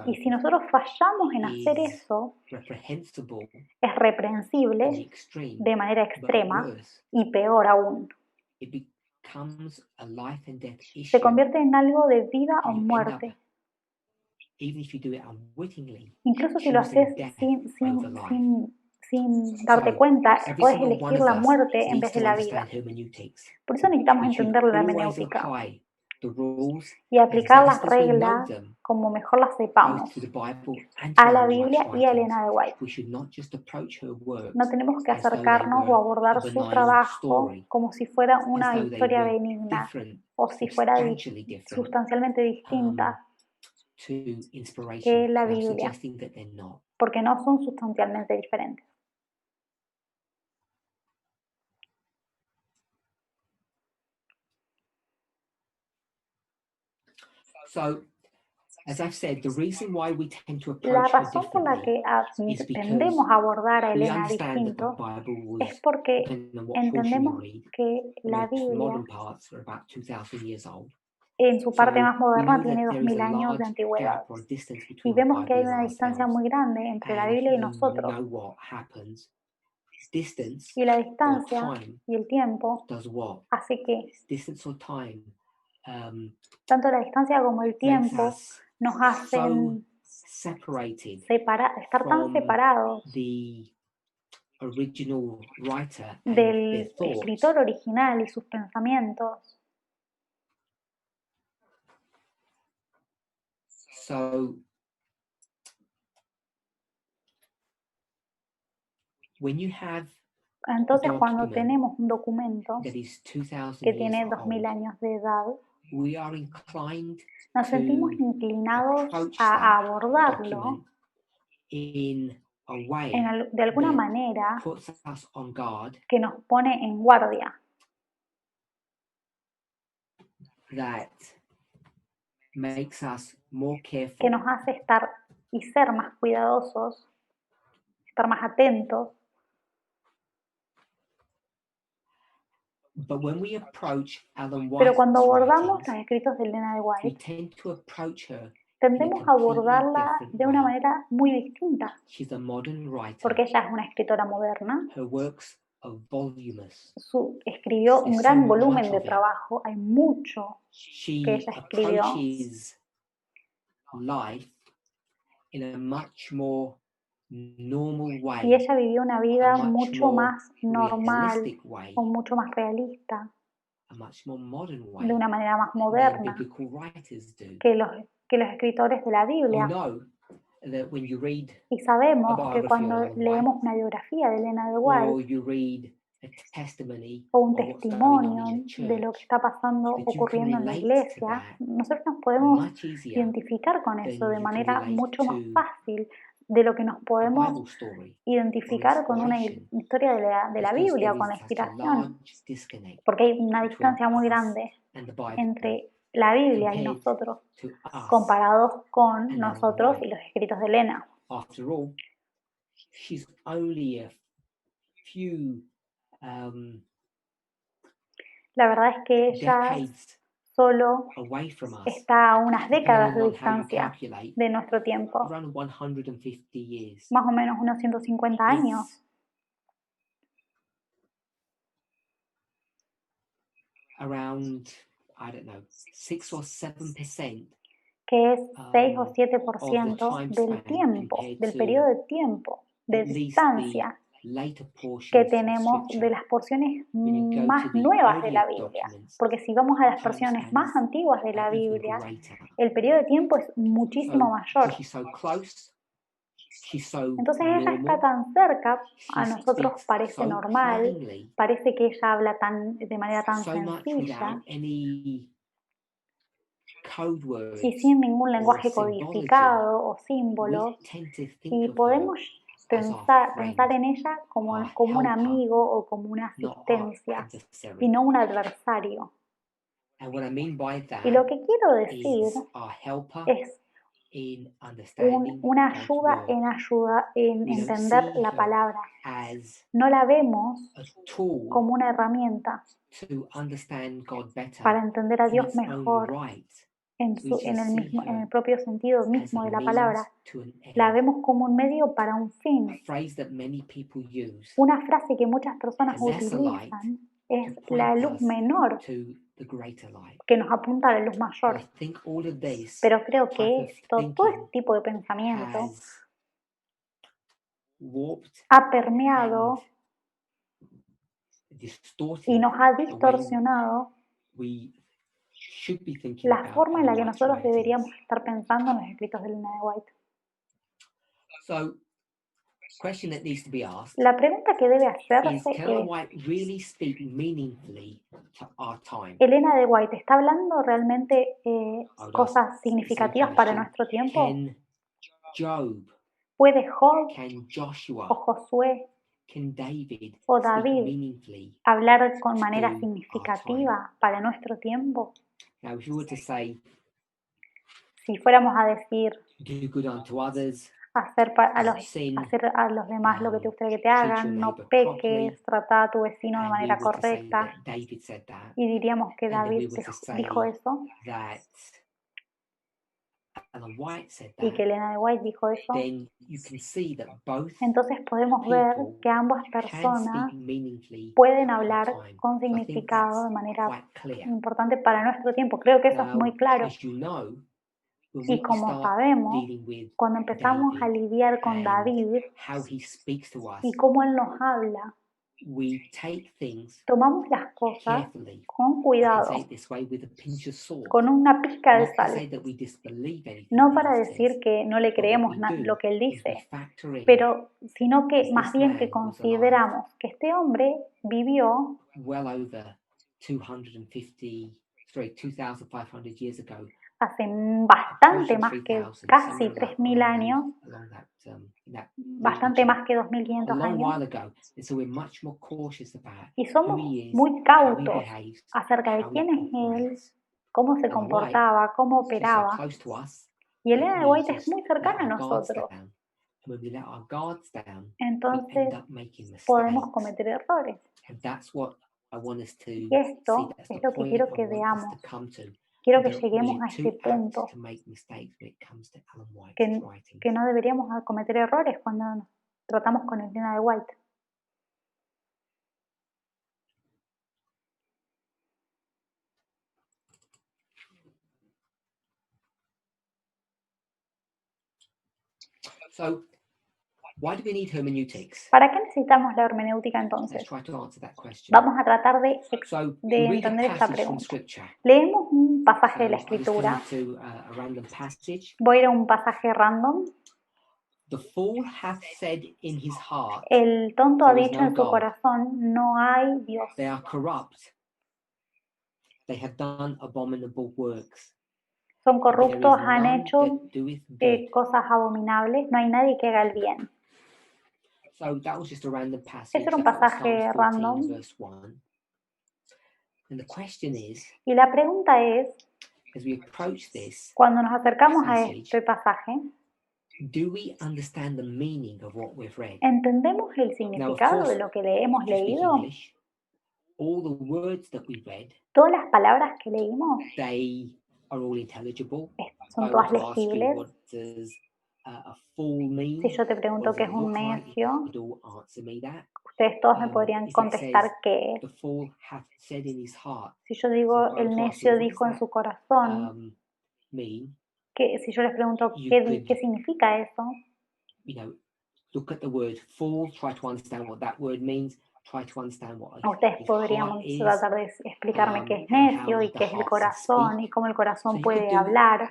Speaker 2: Y si nosotros fallamos en hacer eso, es reprensible de manera extrema y peor aún. Se convierte en algo de vida o muerte. Incluso si lo haces sin darte cuenta, puedes elegir la muerte en vez de la vida. Por eso necesitamos entender la hermenéutica y aplicar las reglas como mejor las sepamos a la Biblia y a Elena de White. No tenemos que acercarnos o abordar su trabajo como si fuera una historia benigna o si fuera sustancialmente distinta que la Biblia, porque no son sustancialmente diferentes. La razón por la que tendemos a abordar a Elena distinto es porque entendemos que la Biblia, en su parte más moderna, tiene 2000 años de antigüedad. Y vemos que hay una distancia muy grande entre la Biblia y nosotros. Y la distancia y el tiempo hace que tanto la distancia como el tiempo nos hacen estar tan separados del escritor original y sus pensamientos. Entonces, cuando tenemos un documento que tiene 2000 años de edad, nos sentimos inclinados a abordarlo de alguna manera que nos pone en guardia. Que nos hace estar y ser más cuidadosos, estar más atentos. Pero cuando abordamos los escritos de Elena de White, tendemos a abordarla de una manera muy distinta, porque ella es una escritora moderna. Escribió un gran volumen de trabajo, hay mucho que ella escribió. Y ella vivió una vida mucho más normal o mucho más realista, de una manera más moderna que los escritores de la Biblia. Y sabemos que cuando leemos una biografía de Elena de White o un testimonio de lo que está ocurriendo en la iglesia, nosotros nos podemos identificar con eso de manera mucho más fácil de lo que nos podemos identificar con una historia de la Biblia o con la inspiración, porque hay una distancia muy grande entre la Biblia y nosotros, comparados con nosotros y los escritos de Elena. La verdad es que ella solo está a unas décadas de distancia de nuestro tiempo, más o menos unos 150 años. Que es 6 o 7% del tiempo, del periodo de tiempo, de distancia que tenemos de las porciones más nuevas de la Biblia. Porque si vamos a las porciones más antiguas de la Biblia, el periodo de tiempo es muchísimo mayor. Entonces ella está tan cerca, a nosotros parece normal, parece que ella habla de manera tan sencilla y sin ningún lenguaje codificado o símbolos, y podemos pensar en ella como un amigo o como una asistencia y no un adversario. Y lo que quiero decir es una ayuda en entender la palabra. No la vemos como una herramienta para entender a Dios mejor en el propio sentido mismo de la palabra. La vemos como un medio para un fin. Una frase que muchas personas utilizan es la luz menor que nos apunta a la luz mayor. Pero creo que todo este tipo de pensamiento ha permeado y nos ha distorsionado la forma en la que nosotros deberíamos estar pensando en los escritos de Elena de White. La pregunta que debe hacerse es: ¿Elena de White está hablando realmente cosas significativas para nuestro tiempo? ¿Puede Job o Josué o David hablar con manera significativa para nuestro tiempo? Si fuéramos a decir,
Speaker 1: do good unto others,
Speaker 2: hacer a los demás lo que te gustaría que te hagan, no peques, trata a tu vecino de manera correcta, y diríamos que David dijo eso, y que Elena de White dijo eso, entonces podemos ver que ambas personas pueden hablar con significado de manera importante para nuestro tiempo. Creo que eso es muy claro. Y como sabemos, cuando empezamos a lidiar con David y cómo él nos habla, tomamos las cosas con cuidado, con una pizca de sal, no para decir que no le creemos lo que él dice, pero sino que más bien que consideramos que este hombre vivió
Speaker 1: 2,500 years ago,
Speaker 2: hace bastante más que casi 3.000 años, bastante más que 2.500 años, y somos muy cautos acerca de quién es él, cómo se comportaba, cómo operaba. Y Elena de White es muy cercana a nosotros. Entonces podemos cometer errores. Y esto es lo que quiero que veamos. Quiero que lleguemos a este punto, que no deberíamos cometer errores cuando nos tratamos con Elena de White. ¿Para qué necesitamos la hermenéutica entonces? Vamos a tratar de entender esta pregunta. Leemos un pasaje de la Escritura. Voy a ir a un pasaje random. El tonto ha dicho en su corazón, no hay Dios. Son corruptos, han hecho cosas abominables, no hay nadie que haga el bien. Ese era un pasaje random. Y la pregunta es, cuando nos acercamos a este pasaje, ¿entendemos el significado de lo que hemos leído? Todas las palabras que leímos son todas legibles. Si yo te pregunto qué es un necio, ustedes todos me podrían contestar qué es. Si yo digo el necio dijo en su corazón, si yo les pregunto qué significa eso, ustedes podrían tratar de explicarme qué es necio y qué es el corazón y cómo el corazón puede hablar.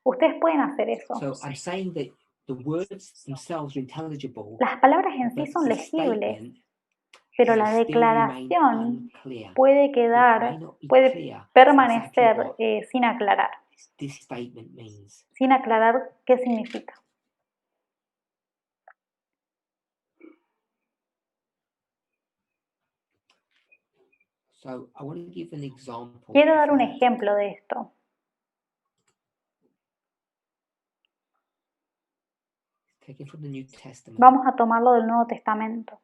Speaker 2: Ustedes pueden hacer eso. Las palabras en sí son legibles, pero la declaración puede permanecer sin aclarar. Sin aclarar qué significa. Quiero dar un ejemplo de esto. Vamos a tomarlo del Nuevo Testamento.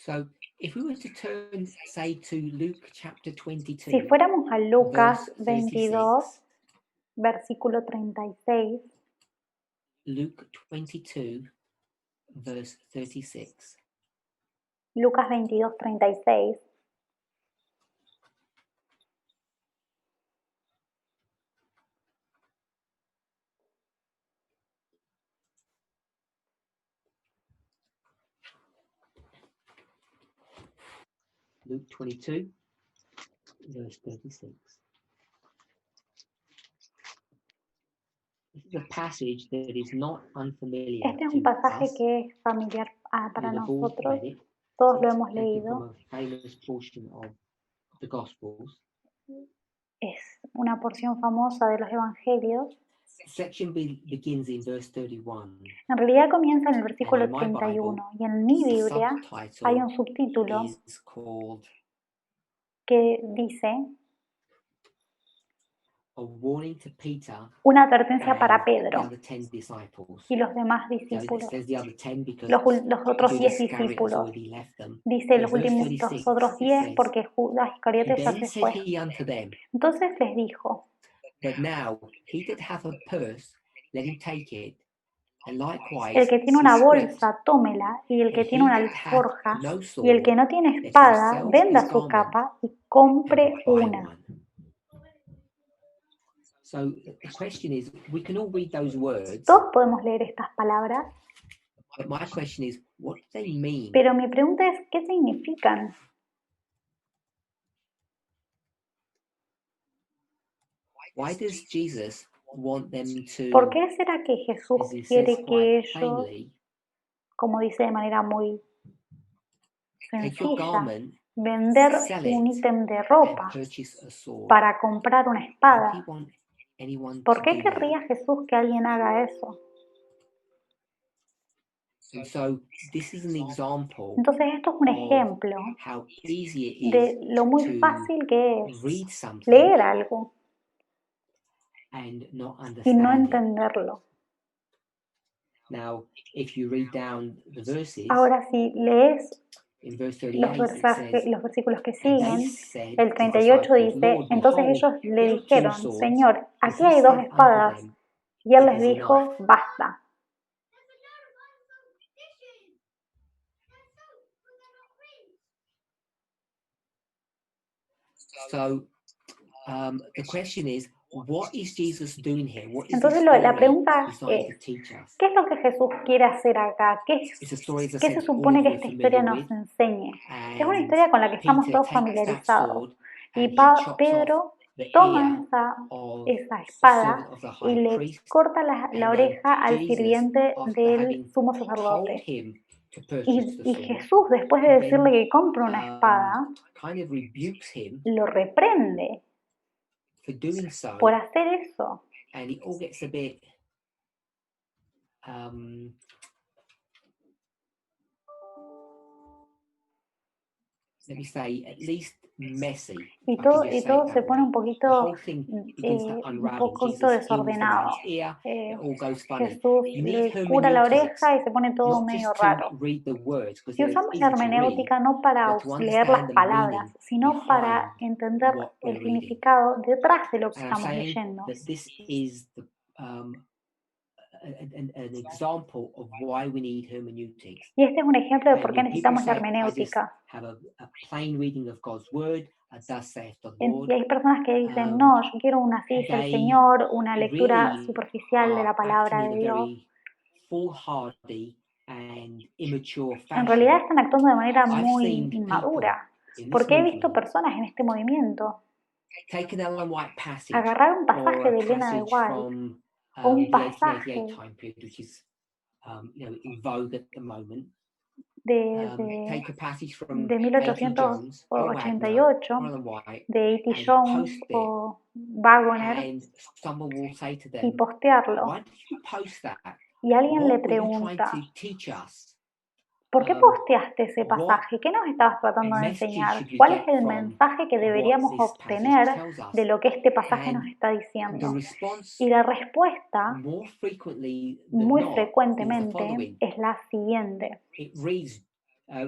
Speaker 2: Si fuéramos a Lucas 22, versículo 36.
Speaker 1: Luke 22, verse 36.
Speaker 2: Lucas 22, 36.
Speaker 1: Luke 22, verse 36. This is a passage that is not unfamiliar
Speaker 2: Este es un
Speaker 1: to
Speaker 2: pasaje
Speaker 1: us.
Speaker 2: que es familiar para
Speaker 1: We've all
Speaker 2: nosotros.
Speaker 1: read it.
Speaker 2: Todos lo
Speaker 1: It's
Speaker 2: hemos
Speaker 1: taken
Speaker 2: leído.
Speaker 1: from a famous portion of the Gospels.
Speaker 2: Es una porción famosa de los evangelios.
Speaker 1: The section begins in verse 31.
Speaker 2: En realidad comienza en el versículo
Speaker 1: And in my
Speaker 2: 31
Speaker 1: Bible,
Speaker 2: y en mi
Speaker 1: the
Speaker 2: Biblia
Speaker 1: subtitle
Speaker 2: hay un subtítulo
Speaker 1: is called
Speaker 2: que dice
Speaker 1: A Warning to Peter
Speaker 2: una advertencia para
Speaker 1: and the
Speaker 2: Pedro
Speaker 1: other 10 disciples.
Speaker 2: y los demás
Speaker 1: So it
Speaker 2: discípulos,
Speaker 1: says the other 10 because
Speaker 2: los otros
Speaker 1: Judas
Speaker 2: 10
Speaker 1: Iscariot has
Speaker 2: discípulos.
Speaker 1: already left them.
Speaker 2: Dice
Speaker 1: In
Speaker 2: los
Speaker 1: verse
Speaker 2: últimos
Speaker 1: 36,
Speaker 2: otros
Speaker 1: it
Speaker 2: 10
Speaker 1: says,
Speaker 2: porque Judas Iscariote ya
Speaker 1: Then
Speaker 2: se
Speaker 1: said
Speaker 2: fue.
Speaker 1: he unto them,
Speaker 2: Entonces les dijo,
Speaker 1: But now he that hath a purse, let him take it, and likewise
Speaker 2: el que tiene
Speaker 1: his
Speaker 2: una
Speaker 1: script,
Speaker 2: bolsa, tómela, y el que
Speaker 1: and
Speaker 2: tiene
Speaker 1: he
Speaker 2: una
Speaker 1: that hath
Speaker 2: alforja,
Speaker 1: no
Speaker 2: y el que
Speaker 1: sword,
Speaker 2: no tiene
Speaker 1: let him
Speaker 2: espada,
Speaker 1: sell
Speaker 2: venda
Speaker 1: his
Speaker 2: su
Speaker 1: garment
Speaker 2: capa y
Speaker 1: and
Speaker 2: compre
Speaker 1: buy
Speaker 2: una.
Speaker 1: one. So the question is, we can all read those words,
Speaker 2: Todos podemos leer estas palabras,
Speaker 1: but my question is, what do they mean?
Speaker 2: pero mi pregunta es, ¿qué significan?
Speaker 1: Why does Jesus want them
Speaker 2: ¿Por
Speaker 1: to,
Speaker 2: qué será que Jesús
Speaker 1: as he says
Speaker 2: quiere que
Speaker 1: quite
Speaker 2: ellos,
Speaker 1: plainly,
Speaker 2: como dice de manera muy
Speaker 1: take your
Speaker 2: sencilla,
Speaker 1: garment,
Speaker 2: vender
Speaker 1: sell
Speaker 2: un
Speaker 1: it,
Speaker 2: ítem de
Speaker 1: and
Speaker 2: ropa
Speaker 1: purchase a sword?
Speaker 2: para comprar una
Speaker 1: Why would he
Speaker 2: espada?
Speaker 1: want anyone
Speaker 2: ¿Por
Speaker 1: to
Speaker 2: qué
Speaker 1: do that?
Speaker 2: querría Jesús que alguien haga eso?
Speaker 1: And so this is an example
Speaker 2: Entonces esto es un
Speaker 1: of
Speaker 2: ejemplo
Speaker 1: how easy it
Speaker 2: de
Speaker 1: is
Speaker 2: lo muy
Speaker 1: to
Speaker 2: fácil que es
Speaker 1: read something
Speaker 2: leer algo
Speaker 1: and not
Speaker 2: y no
Speaker 1: understand it.
Speaker 2: entenderlo.
Speaker 1: Now, if you read down the verses,
Speaker 2: Ahora, si lees
Speaker 1: in verse
Speaker 2: los
Speaker 1: 38 it says,
Speaker 2: los versículos que
Speaker 1: And they
Speaker 2: siguen,
Speaker 1: said,
Speaker 2: el
Speaker 1: the
Speaker 2: 38
Speaker 1: disciples,
Speaker 2: dice,
Speaker 1: Lord,
Speaker 2: entonces
Speaker 1: behold,
Speaker 2: ellos le
Speaker 1: there are two
Speaker 2: dijeron,
Speaker 1: swords.
Speaker 2: Señor,
Speaker 1: As
Speaker 2: aquí
Speaker 1: he
Speaker 2: hay dos
Speaker 1: said unto
Speaker 2: espadas.
Speaker 1: them,
Speaker 2: Y él
Speaker 1: It
Speaker 2: les
Speaker 1: is
Speaker 2: dijo,
Speaker 1: enough.
Speaker 2: basta.
Speaker 1: So the question is, what is Jesus doing here? What is
Speaker 2: Entonces
Speaker 1: this
Speaker 2: la
Speaker 1: story
Speaker 2: pregunta
Speaker 1: designed to
Speaker 2: es,
Speaker 1: teach us?
Speaker 2: ¿qué es lo que Jesús quiere hacer acá?
Speaker 1: It's a story, as I
Speaker 2: ¿Qué se
Speaker 1: said, all
Speaker 2: supone
Speaker 1: of
Speaker 2: que
Speaker 1: you are
Speaker 2: esta historia
Speaker 1: familiar
Speaker 2: nos
Speaker 1: with.
Speaker 2: enseñe? Es una
Speaker 1: And
Speaker 2: historia con la que estamos
Speaker 1: Peter
Speaker 2: todos
Speaker 1: takes that
Speaker 2: familiarizados.
Speaker 1: sword
Speaker 2: Y
Speaker 1: and he chops off
Speaker 2: Pedro
Speaker 1: the
Speaker 2: toma
Speaker 1: ear of
Speaker 2: esa
Speaker 1: the
Speaker 2: espada
Speaker 1: servant of the
Speaker 2: y
Speaker 1: high
Speaker 2: le
Speaker 1: priest.
Speaker 2: corta la
Speaker 1: And then
Speaker 2: oreja al
Speaker 1: Jesus,
Speaker 2: sirviente
Speaker 1: after
Speaker 2: del
Speaker 1: having
Speaker 2: sumo
Speaker 1: told
Speaker 2: sacerdote.
Speaker 1: him to purchase the
Speaker 2: Y
Speaker 1: sword,
Speaker 2: Jesús, después de decirle
Speaker 1: then
Speaker 2: que compre una espada,
Speaker 1: kind of rebukes him
Speaker 2: lo reprende
Speaker 1: for doing so,
Speaker 2: por hacer eso.
Speaker 1: and it all gets a bit let me say, at least messy.
Speaker 2: Y
Speaker 1: if I can
Speaker 2: todo,
Speaker 1: just
Speaker 2: y
Speaker 1: say
Speaker 2: todo
Speaker 1: it
Speaker 2: se
Speaker 1: that
Speaker 2: pone
Speaker 1: way.
Speaker 2: un
Speaker 1: The
Speaker 2: poquito,
Speaker 1: whole thing begins to
Speaker 2: un
Speaker 1: unravel.
Speaker 2: poquito
Speaker 1: Jesus heals the
Speaker 2: desordenado.
Speaker 1: man's ear. It all goes funny.
Speaker 2: Jesús
Speaker 1: You need
Speaker 2: le cura la
Speaker 1: hermeneutics,
Speaker 2: oreja y se pone todo
Speaker 1: not
Speaker 2: medio
Speaker 1: just to
Speaker 2: raro.
Speaker 1: read the words, because
Speaker 2: Y
Speaker 1: it's
Speaker 2: usamos la
Speaker 1: easy to read,
Speaker 2: hermenéutica no para
Speaker 1: but to
Speaker 2: leer las
Speaker 1: understand the
Speaker 2: palabras,
Speaker 1: meaning
Speaker 2: sino para
Speaker 1: behind
Speaker 2: entender
Speaker 1: what
Speaker 2: el
Speaker 1: we're reading.
Speaker 2: significado detrás de lo que
Speaker 1: And I'm
Speaker 2: estamos
Speaker 1: saying
Speaker 2: leyendo.
Speaker 1: that this is the an example of why we need hermeneutics.
Speaker 2: Y este es un ejemplo de
Speaker 1: And
Speaker 2: por qué
Speaker 1: when people
Speaker 2: necesitamos la
Speaker 1: say, I just
Speaker 2: hermenéutica.
Speaker 1: have a plain reading of God's word, thus saith the
Speaker 2: Y
Speaker 1: Lord,
Speaker 2: hay personas que dicen, no, yo quiero una así dice el
Speaker 1: they
Speaker 2: Señor, una lectura
Speaker 1: really
Speaker 2: superficial de la
Speaker 1: are
Speaker 2: palabra
Speaker 1: acting
Speaker 2: de
Speaker 1: in a
Speaker 2: Dios.
Speaker 1: very foolhardy and immature
Speaker 2: En realidad
Speaker 1: fashion.
Speaker 2: están actuando de manera
Speaker 1: I've
Speaker 2: muy
Speaker 1: seen people
Speaker 2: inmadura,
Speaker 1: in this
Speaker 2: porque he visto
Speaker 1: movement
Speaker 2: personas en este movimiento
Speaker 1: take an Ellen White passage
Speaker 2: agarrar un
Speaker 1: or
Speaker 2: pasaje
Speaker 1: a
Speaker 2: de Elena de
Speaker 1: passage
Speaker 2: White
Speaker 1: from
Speaker 2: o un
Speaker 1: the 1888
Speaker 2: pasaje
Speaker 1: time period, which is in vogue at the moment.
Speaker 2: de
Speaker 1: Take a passage from
Speaker 2: de
Speaker 1: A.T. Jones or Wagner
Speaker 2: 1888
Speaker 1: or Ellen White
Speaker 2: de A.T.
Speaker 1: and
Speaker 2: Jones
Speaker 1: post it,
Speaker 2: o Wagner
Speaker 1: and someone will say to
Speaker 2: y
Speaker 1: them,
Speaker 2: postearlo.
Speaker 1: why did you post that?
Speaker 2: Y alguien le
Speaker 1: What were you trying
Speaker 2: pregunta,
Speaker 1: to teach us?
Speaker 2: ¿por qué posteaste ese
Speaker 1: What
Speaker 2: pasaje? ¿Qué nos estabas tratando de
Speaker 1: message
Speaker 2: enseñar?
Speaker 1: should we
Speaker 2: ¿Cuál es
Speaker 1: get
Speaker 2: el
Speaker 1: from
Speaker 2: mensaje que
Speaker 1: what
Speaker 2: deberíamos
Speaker 1: this passage
Speaker 2: obtener
Speaker 1: tells us?
Speaker 2: de lo que este pasaje nos
Speaker 1: And
Speaker 2: está
Speaker 1: the
Speaker 2: diciendo?
Speaker 1: response,
Speaker 2: Y la respuesta,
Speaker 1: more frequently than
Speaker 2: muy
Speaker 1: not, is the
Speaker 2: frecuentemente,
Speaker 1: following.
Speaker 2: es la siguiente.
Speaker 1: It reads,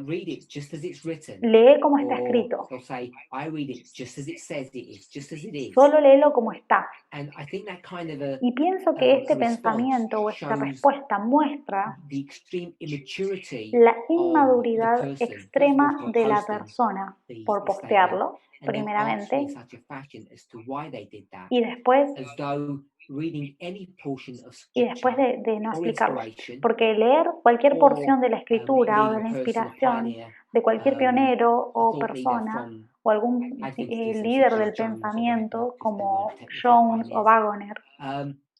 Speaker 1: read it just as it's written.
Speaker 2: Lee como está
Speaker 1: Or
Speaker 2: escrito.
Speaker 1: they'll say, I read it just as it says it is, just as it is.
Speaker 2: Solo léelo como está.
Speaker 1: And I think that kind of a
Speaker 2: Y pienso que este
Speaker 1: response
Speaker 2: pensamiento o esta
Speaker 1: shows
Speaker 2: respuesta muestra
Speaker 1: the extreme immaturity
Speaker 2: la
Speaker 1: of the
Speaker 2: inmaduridad
Speaker 1: person, first of
Speaker 2: extrema
Speaker 1: all, for
Speaker 2: de la
Speaker 1: posting
Speaker 2: persona
Speaker 1: the
Speaker 2: por
Speaker 1: statement,
Speaker 2: postearlo,
Speaker 1: and then answering in
Speaker 2: primeramente,
Speaker 1: such a fashion as to why they did that,
Speaker 2: y después
Speaker 1: as though reading any portion of
Speaker 2: y después
Speaker 1: scripture
Speaker 2: de no
Speaker 1: or
Speaker 2: explicarlo.
Speaker 1: inspiration
Speaker 2: Porque leer cualquier
Speaker 1: or
Speaker 2: porción de la escritura o de
Speaker 1: indeed
Speaker 2: la
Speaker 1: a person, a
Speaker 2: inspiración
Speaker 1: pioneer,
Speaker 2: de cualquier pionero
Speaker 1: a
Speaker 2: o
Speaker 1: thought leader
Speaker 2: persona
Speaker 1: from
Speaker 2: o algún líder del pensamiento como Jones o Waggoner,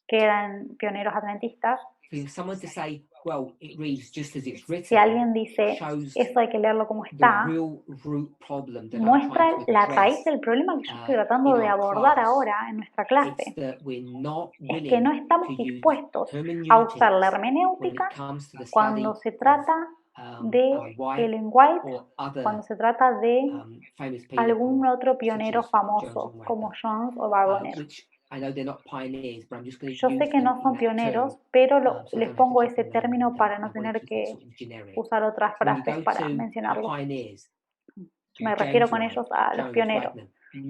Speaker 2: que eran pioneros adventistas. Si alguien dice, eso hay que leerlo como está, muestra la raíz del problema que yo estoy tratando de abordar ahora en nuestra clase. Es que no estamos dispuestos a usar la hermenéutica cuando se trata de Ellen White, cuando se trata de algún otro pionero famoso como Jones o Waggoner. Yo sé que no son pioneros, pero les pongo ese término para no tener que usar otras frases para mencionarlos. Me refiero con ellos a los pioneros,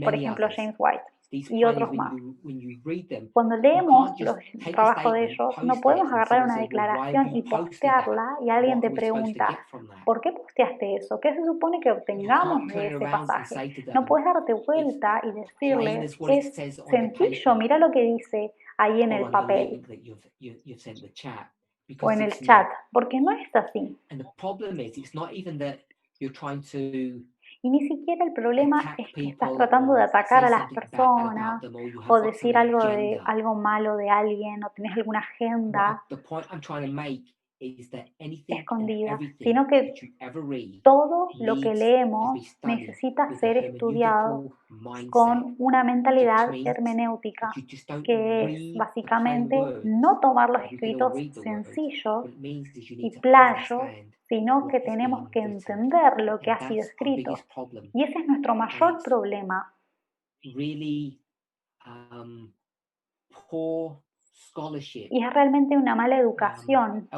Speaker 2: por ejemplo James White y otros más. Cuando leemos los trabajos de ellos, no podemos agarrar una declaración y postearla y alguien te pregunta, ¿por qué posteaste eso? ¿Qué se supone que obtengamos de ese pasaje? No puedes darte vuelta y decirle, es sencillo, mira lo que dice ahí en el papel o en el chat, porque no es así. Y ni siquiera el problema es que estás tratando de atacar a las personas o decir algo malo de alguien o tenés alguna agenda escondida, sino que todo lo que leemos necesita ser estudiado con una mentalidad hermenéutica, que es básicamente no tomar los escritos sencillos y playos, sino que tenemos que entender lo que ha sido escrito. Y ese es nuestro mayor problema. Y es realmente una mala educación.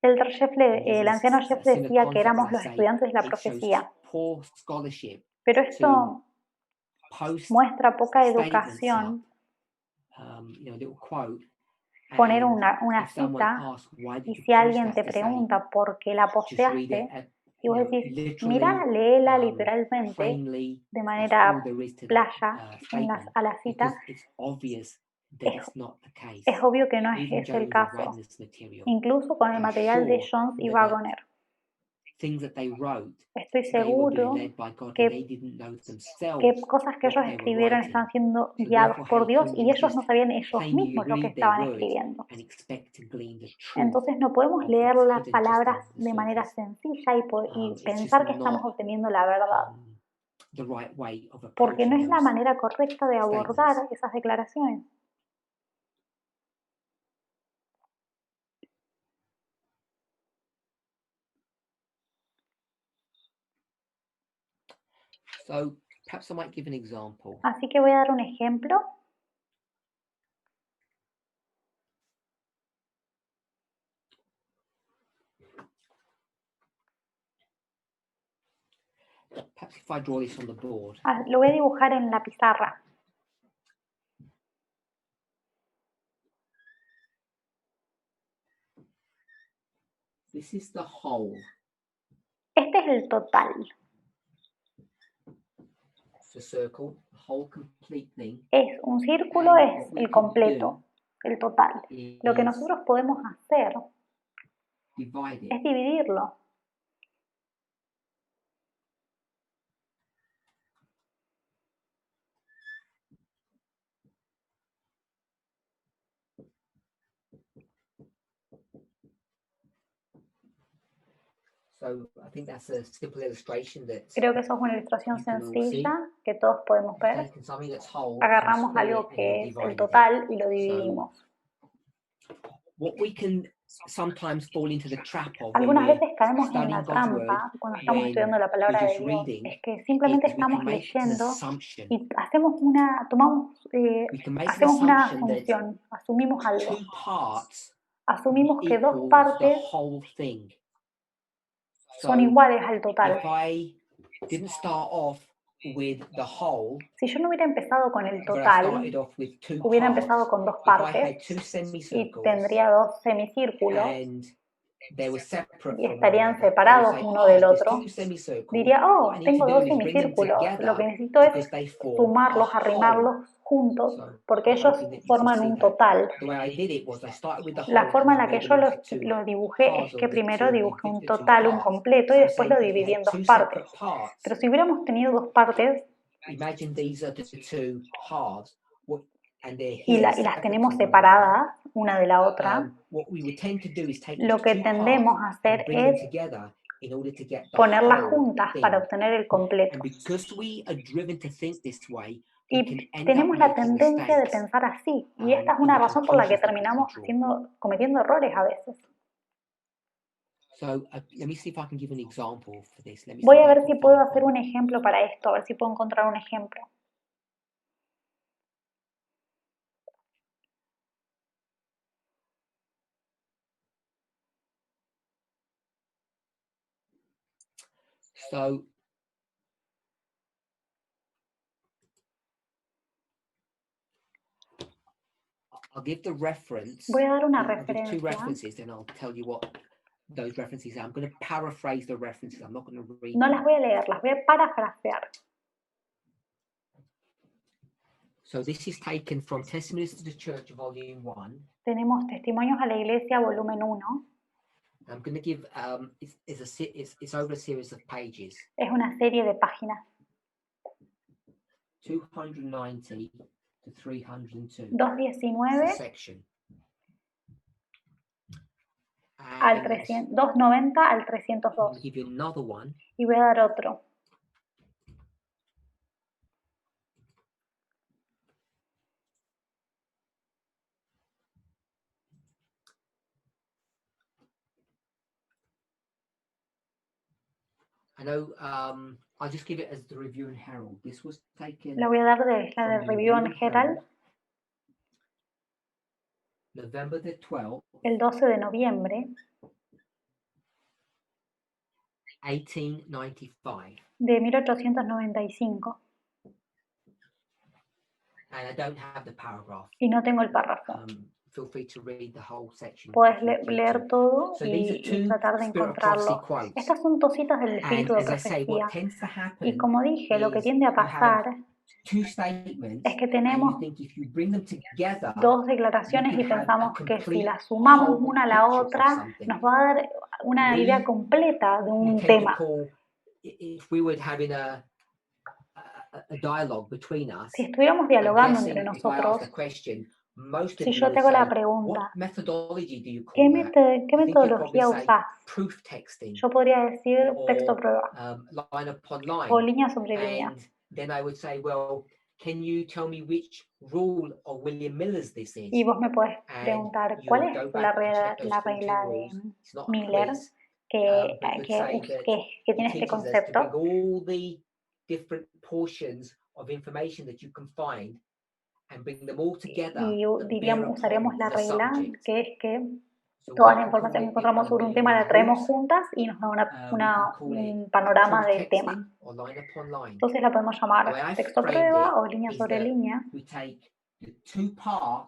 Speaker 2: El anciano Jeff decía que éramos los estudiantes de la profecía. Pero esto muestra poca educación. Poner una cita y si alguien te pregunta por qué la posteaste y vos decís, mira, léela literalmente de manera playa a la cita, es obvio que no es ese el caso, incluso con el material de Jones y Waggoner. Estoy seguro que cosas que ellos escribieron están siendo guiados por Dios y ellos no sabían ellos mismos lo que estaban escribiendo. Entonces no podemos leer las palabras de manera sencilla y pensar que estamos obteniendo la verdad, porque no es la manera correcta de abordar esas declaraciones. Así que voy a dar un ejemplo. Lo voy a dibujar en la pizarra. Este es el total. Es un círculo, es el completo, el total. Lo que nosotros podemos hacer es dividirlo. Creo que eso es una ilustración sencilla que todos podemos ver. Agarramos algo que es el total y lo dividimos. Algunas veces caemos en la trampa cuando estamos estudiando la palabra de Dios, es que simplemente estamos leyendo y hacemos una asunción, asumimos algo. Asumimos que dos partes son iguales al total. Si yo no hubiera empezado con el total, hubiera empezado con dos partes y tendría dos semicírculos y estarían separados uno del otro. Diría, oh, tengo dos semicírculos, lo que necesito es sumarlos, arrimarlos juntos porque ellos forman un total. La forma en la que yo lo dibujé es que primero dibujé un total, un completo, y después lo dividí en dos partes. Pero si hubiéramos tenido dos partes y las tenemos separadas una de la otra, lo que tendemos a hacer es ponerlas juntas para obtener el completo. Y tenemos la tendencia de pensar así, y esta es una razón por la que terminamos cometiendo errores a veces. Voy a ver si puedo hacer un ejemplo para esto, a ver si puedo encontrar un ejemplo. Voy a dar una referencia. No las voy a leer, las voy a parafrasear. Tenemos Testimonios a la Iglesia, volumen 1. Es una serie de páginas. 219 al 290 al 302. Y voy a dar otro. La voy a dar de la de Review and Herald. El 12 de noviembre de 1895. Y no tengo el párrafo. Puedes leer todo y tratar de encontrarlo. Estas son cositas del espíritu de profecía. Y como dije, lo que tiende a pasar es que tenemos dos declaraciones y pensamos que si las sumamos una a la otra nos va a dar una idea completa de un tema. Si estuviéramos dialogando entre nosotros, si yo te hago la pregunta, ¿qué metodología usás? Yo podría decir texto prueba o línea sobre línea. Y vos me podés preguntar, ¿cuál es la regla de Miller que tiene este concepto? Y usaríamos la regla que es que toda la información que encontramos sobre un tema la traemos juntas y nos da un panorama del tema. Entonces la podemos llamar texto prueba o línea sobre línea.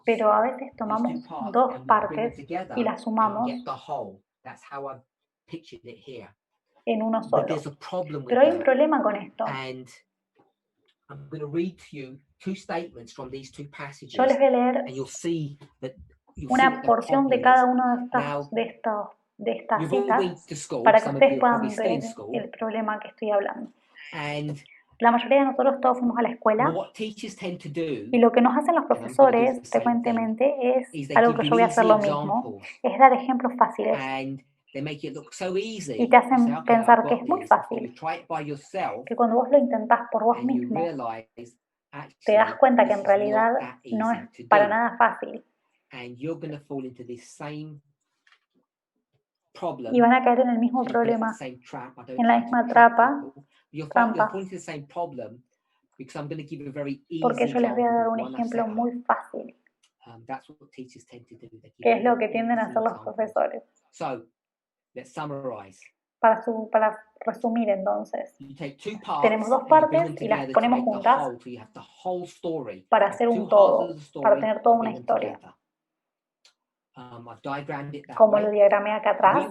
Speaker 2: Pero a veces tomamos dos partes y las sumamos en uno solo. Pero hay un problema con esto. Yo les voy a leer una porción de cada una de estas citas para que ustedes puedan ver el problema que estoy hablando. La mayoría de nosotros todos fuimos a la escuela y lo que nos hacen los profesores frecuentemente es algo que yo voy a hacer lo mismo, es dar ejemplos fáciles. Y te hacen pensar que es muy fácil, que cuando vos lo intentás por vos mismo, te das cuenta que en realidad no es para nada fácil. Y van a caer en el mismo problema, en la misma trampa, porque yo les voy a dar un ejemplo muy fácil, que es lo que tienden a hacer los profesores. Para resumir, entonces, tenemos dos partes y las ponemos juntas para hacer un todo, para tener toda una historia. Como lo diagramé acá atrás,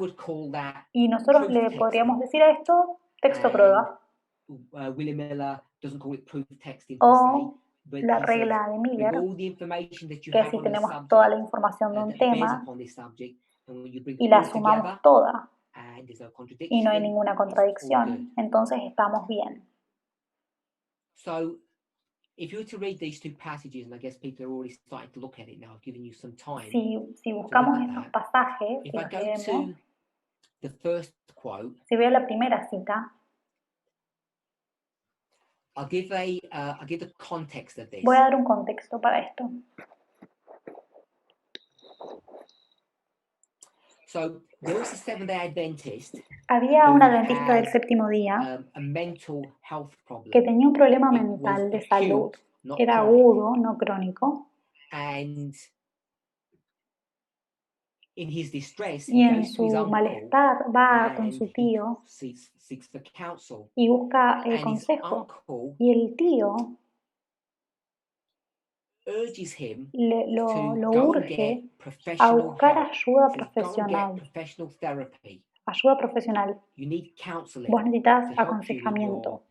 Speaker 2: y nosotros le podríamos decir a esto texto prueba. O la regla de Miller, que si tenemos toda la información de un tema y la sumamos toda y no hay ninguna contradicción, entonces estamos bien. Si buscamos estos pasajes y los leemos, si veo la primera cita, voy a dar un contexto para esto. Había un adventista del séptimo día que tenía un problema mental de salud, que era agudo, no crónico, y en su malestar va con su tío y busca consejo, y el tío lo urge a buscar ayuda profesional. Ayuda profesional. Vos necesitas aconsejamiento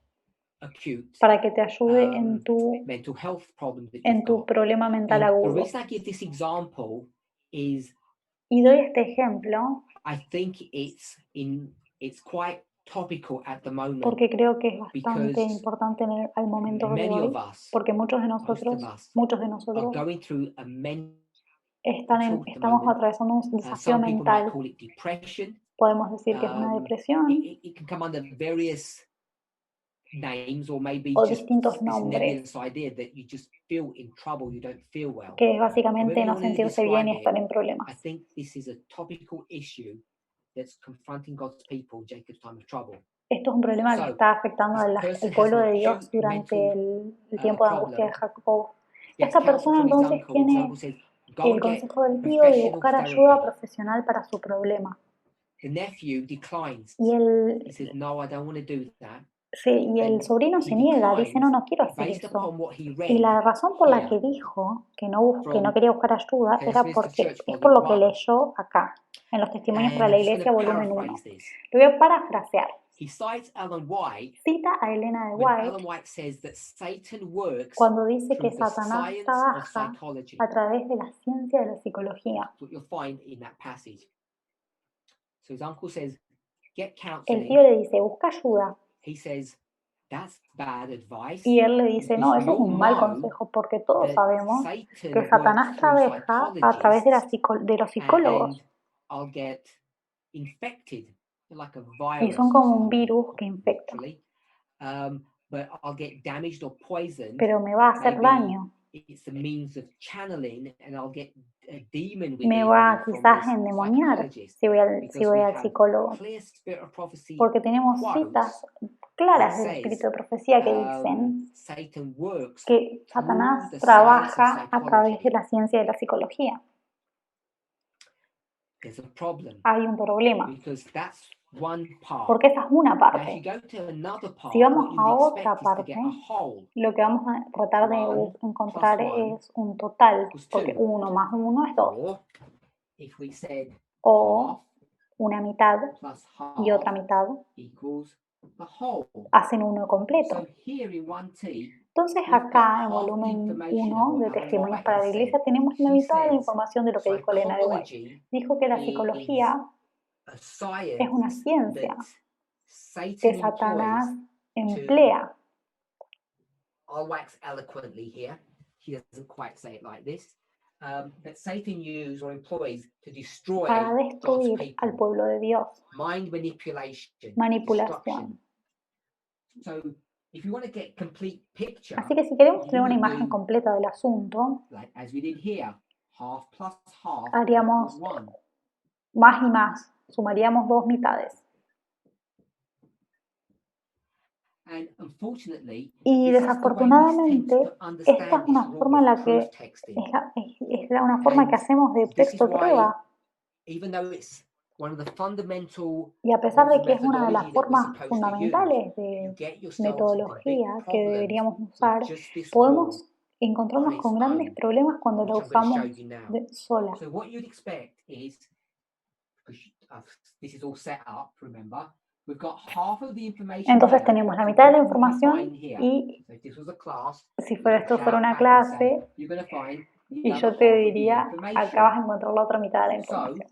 Speaker 2: para que te ayude en tu problema mental agudo. Y doy este ejemplo porque creo que es bastante importante al momento de hoy, porque muchos de nosotros estamos atravesando un desafío mental. Podemos decir que es una depresión o distintos nombres, que es básicamente no sentirse bien y estar en problemas. Esto es un problema que está afectando al pueblo de Dios durante el tiempo de angustia de Jacob. Esta persona entonces tiene el consejo del tío de buscar ayuda profesional para su problema. Y el sobrino se niega, dice, no quiero hacer eso. Y la razón por la que dijo que no quería buscar ayuda era porque es por lo que leyó acá, en los Testimonios para la Iglesia, volumen 1. Lo voy a parafrasear. Cita a Elena de White cuando dice que Satanás trabaja a través de la ciencia de la psicología. El tío le dice, busca ayuda. Y él le dice, no, eso es un mal consejo porque todos sabemos que Satanás trabaja a través de los psicólogos. Y son como un virus que infecta. Pero me va a hacer daño. Me va quizás a endemoniar si voy al psicólogo. Porque tenemos citas claras del espíritu de profecía que dicen que Satanás trabaja a través de la ciencia de la psicología. Hay un problema. Porque esa es una parte. Si vamos a otra parte, lo que vamos a tratar de encontrar es un total, porque 1 más 1 es 2. O una mitad y otra mitad hacen uno completo. Entonces acá en volumen 1 de Testimonios para la Iglesia tenemos la mitad de la información de lo que dijo Elena de White. Dijo que la psicología es una ciencia que Satanás emplea. Para destruir al pueblo de Dios. Manipulación. Así que si queremos tener una imagen completa del asunto, haríamos más y más, sumaríamos 2 mitades. Y desafortunadamente, esta es una forma en la que es una forma que hacemos de texto prueba. Y a pesar de que es una de las formas fundamentales de metodología que deberíamos usar, podemos encontrarnos con grandes problemas cuando la usamos sola. Entonces tenemos la mitad de la información y si esto fuera una clase, y yo te diría, acá vas a encontrar la otra mitad de la información.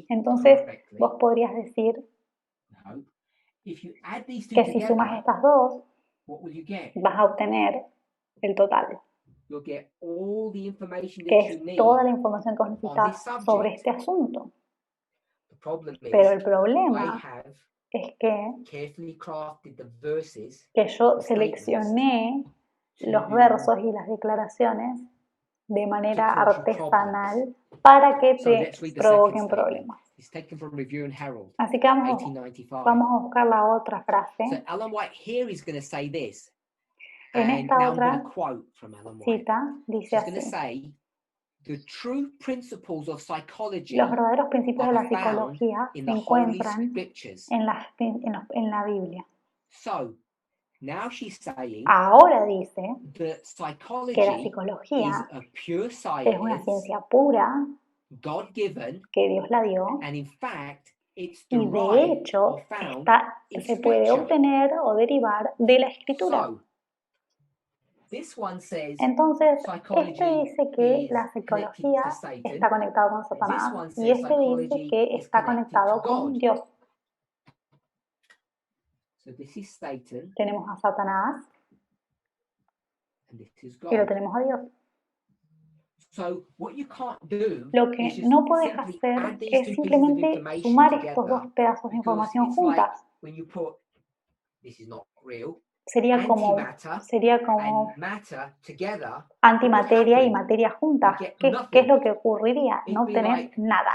Speaker 2: Entonces, vos podrías decir que si sumas estas dos, vas a obtener el total, que es toda la información que vos necesitas sobre este asunto. Pero el problema es que yo seleccioné los versos y las declaraciones de manera artesanal para que te provoquen problemas. Así que vamos a buscar la otra frase. En esta otra cita dice así: los verdaderos principios de la psicología se encuentran en la Biblia. Ahora dice que la psicología es una ciencia pura, que Dios la dio, y de hecho se puede obtener o derivar de la escritura. Entonces, este dice que la psicología está conectada con Satanás y este dice que está conectado con Dios. Tenemos a Satanás y lo tenemos a Dios. Lo que no puedes hacer es simplemente sumar estos dos pedazos de información juntas. Sería como antimateria y materia juntas. ¿Qué es lo que ocurriría? No obtener nada.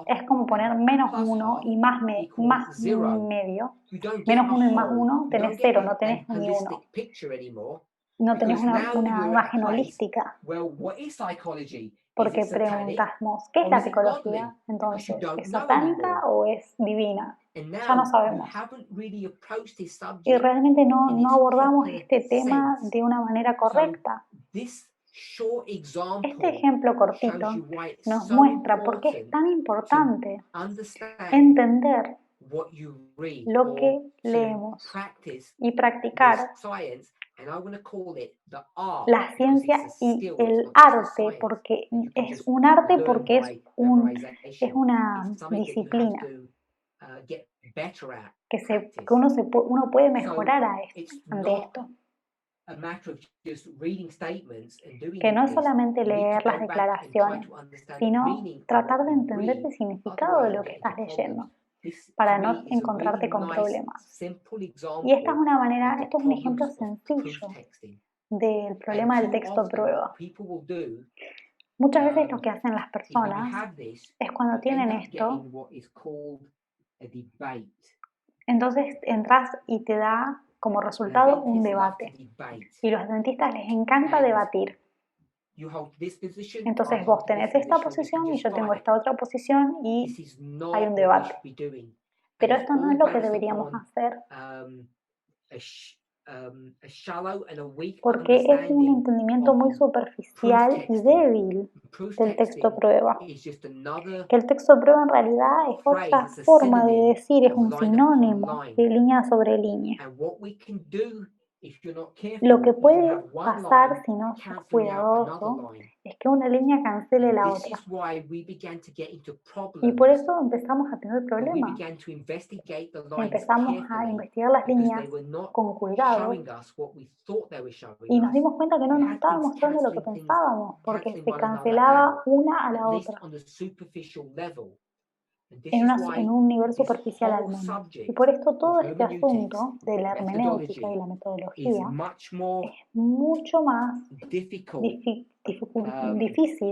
Speaker 2: Es como poner -1 y más medio. -1 y +1 tenés 0, no tenés ni 1. No tenés una imagen holística. Porque preguntamos, ¿qué es la psicología? Entonces, ¿es satánica o es divina? Ya no sabemos. Y realmente no abordamos este tema de una manera correcta. Este ejemplo cortito nos muestra por qué es tan importante entender lo que leemos y practicar la ciencia y el arte, porque es un arte, porque es una disciplina que uno puede mejorar ante esto. Que no es solamente leer las declaraciones, sino tratar de entender el significado de lo que estás leyendo, para no encontrarte con problemas. Y esta esto es un ejemplo sencillo del problema del texto prueba. Muchas veces lo que hacen las personas es cuando tienen esto, entonces entras y te da como resultado un debate. Y a los dentistas les encanta debatir. Entonces vos tenés esta posición y yo tengo esta otra posición y hay un debate. Pero esto no es lo que deberíamos hacer. Porque es un entendimiento muy superficial y débil del texto prueba. Que el texto prueba en realidad es otra forma de decir, es un sinónimo de línea sobre línea. Lo que puede pasar si no sos cuidadoso es que una línea cancele la otra. Y por eso empezamos a tener problemas. Empezamos a investigar las líneas con cuidado y nos dimos cuenta que no nos estaba mostrando lo que pensábamos, porque se cancelaba una a la otra. En un nivel superficial al menos. Y por esto todo este asunto de la hermenéutica y la metodología es mucho más difícil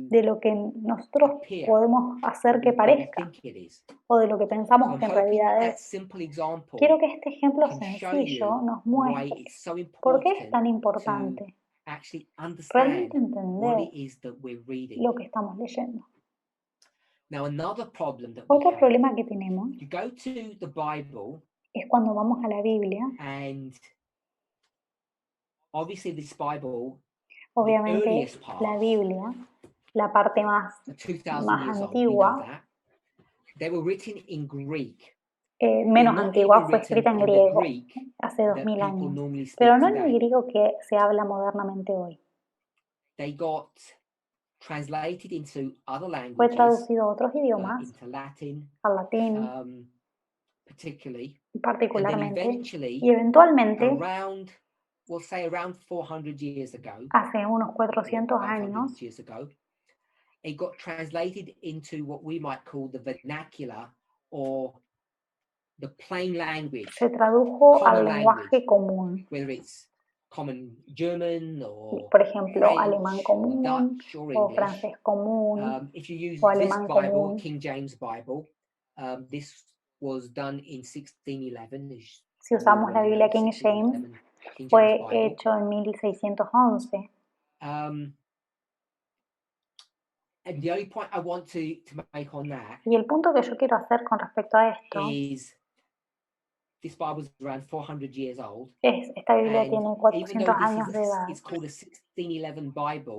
Speaker 2: de lo que nosotros podemos hacer que parezca o de lo que pensamos que en realidad es. Quiero que este ejemplo sencillo nos muestre por qué es tan importante realmente entender lo que estamos leyendo. Otro problema que tenemos es cuando vamos a la Biblia. Obviamente la Biblia, la parte más antigua,
Speaker 1: They were written in Greek.
Speaker 2: Menos antigua, fue escrita en griego hace 2000 años, pero no en el griego que se habla modernamente hoy.
Speaker 1: They got translated into other languages,
Speaker 2: fue traducido a otros idiomas,
Speaker 1: into Latin,
Speaker 2: al latín,
Speaker 1: particularmente,
Speaker 2: y eventualmente,
Speaker 1: around 400 years ago,
Speaker 2: hace unos 400 años,
Speaker 1: it got translated into what we might call the vernacular or the plain language.
Speaker 2: Se tradujo al lenguaje común.
Speaker 1: Whether it's common German or
Speaker 2: por ejemplo,
Speaker 1: French,
Speaker 2: alemán común
Speaker 1: Dutch or
Speaker 2: o francés común
Speaker 1: if you use
Speaker 2: o
Speaker 1: this
Speaker 2: alemán
Speaker 1: Bible,
Speaker 2: común.
Speaker 1: King James Bible, this was done in 1611.
Speaker 2: Si usamos la Biblia King James, fue hecho en 1611.
Speaker 1: And the only point I want to make on that
Speaker 2: y el punto que yo quiero hacer con respecto a esto
Speaker 1: is this Bible is around 400 years old.
Speaker 2: Esta Biblia tiene 400 años de edad.
Speaker 1: It's called a 1611 Bible.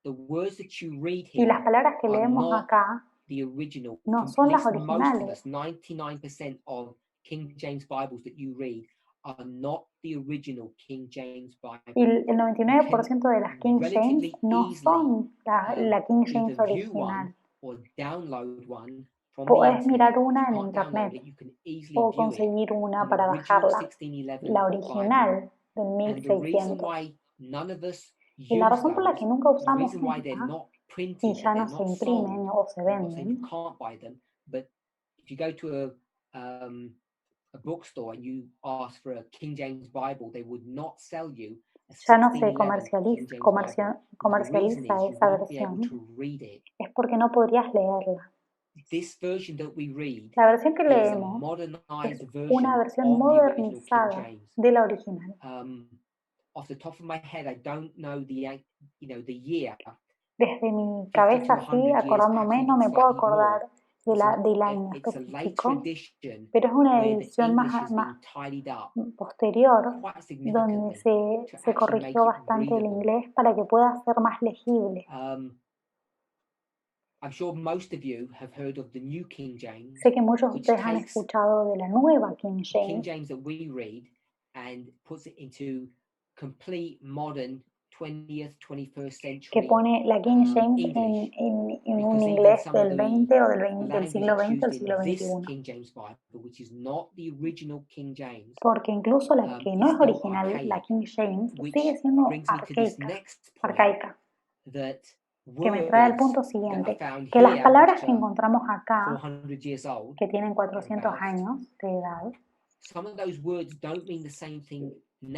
Speaker 1: The words that you read
Speaker 2: y
Speaker 1: here
Speaker 2: las palabras que leemos acá
Speaker 1: the original.
Speaker 2: No son las originales.
Speaker 1: Most of us, 99% of King James Bibles that you read are not the original King James Bible.
Speaker 2: Y el 99% de las King James no son la King James original. Puedes mirar una en internet o conseguir una para bajarla, la original del 1600. Y la razón por la que nunca usamos esta, y ya no se imprimen o se venden,
Speaker 1: a bookstore and you ask for a King James Bible, they would not sell you a
Speaker 2: ya no se comercializa esa versión, es porque no podrías leerla. La versión que leemos es una versión modernizada de la original.
Speaker 1: Off the top of my head, I don't know the year.
Speaker 2: Desde mi cabeza, así, acordándome, no me puedo acordar del año específico, pero es una edición más posterior donde se corrigió bastante el inglés para que pueda ser más legible. Sé que muchos de ustedes han escuchado de la nueva King James, que pone la King James en un inglés del 20 o del siglo XX al siglo XXI. Porque incluso la que no es original, la King James, sigue siendo arcaica. Que me trae al punto siguiente, que las palabras que encontramos acá, que tienen 400 años de edad,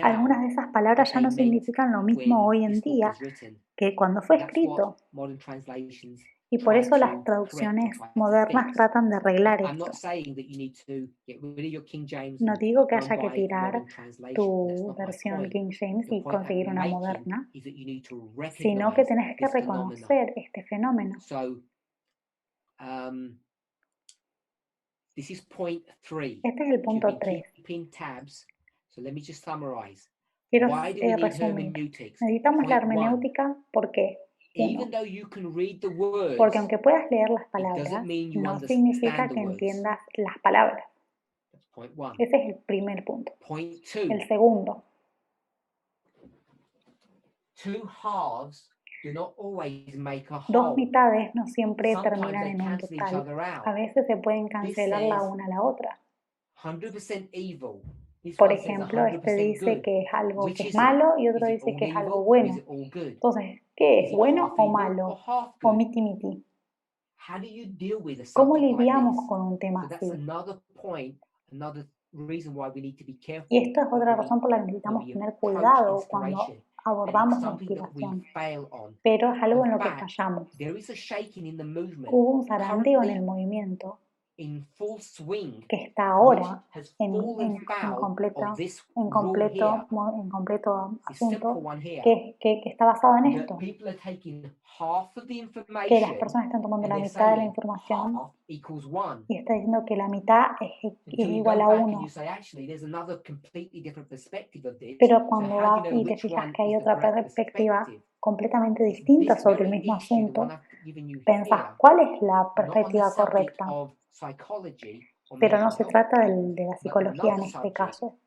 Speaker 2: algunas de esas palabras ya no significan lo mismo hoy en día que cuando fue escrito. Y por eso las traducciones modernas tratan de arreglar esto. No digo que haya que tirar tu versión King James y conseguir una moderna, sino que tenés que reconocer este fenómeno. Este es el punto 3. Quiero resumir. Necesitamos la hermenéutica, ¿por qué? Porque aunque puedas leer las palabras, no significa que entiendas las palabras. Ese es el primer punto. El segundo. Dos mitades no siempre terminan en un total. A veces se pueden cancelar la una a la otra. Por ejemplo, este dice que es algo que es malo y otro dice que es algo bueno. Entonces, ¿qué es? ¿Bueno o malo? ¿O miti-miti? ¿Cómo lidiamos con un tema así? Y esto es otra razón por la que necesitamos tener cuidado cuando abordamos la inspiración. Pero es algo en lo que fallamos. Hubo un zarandeo en el movimiento que está ahora en completo asunto, que está basado en esto, que las personas están tomando la mitad de la información y está diciendo que la mitad es igual a 1. Pero cuando vas y te fijas que hay otra perspectiva completamente distinta sobre el mismo asunto, pensás, ¿cuál es la perspectiva correcta? Pero no se trata de la psicología en este caso,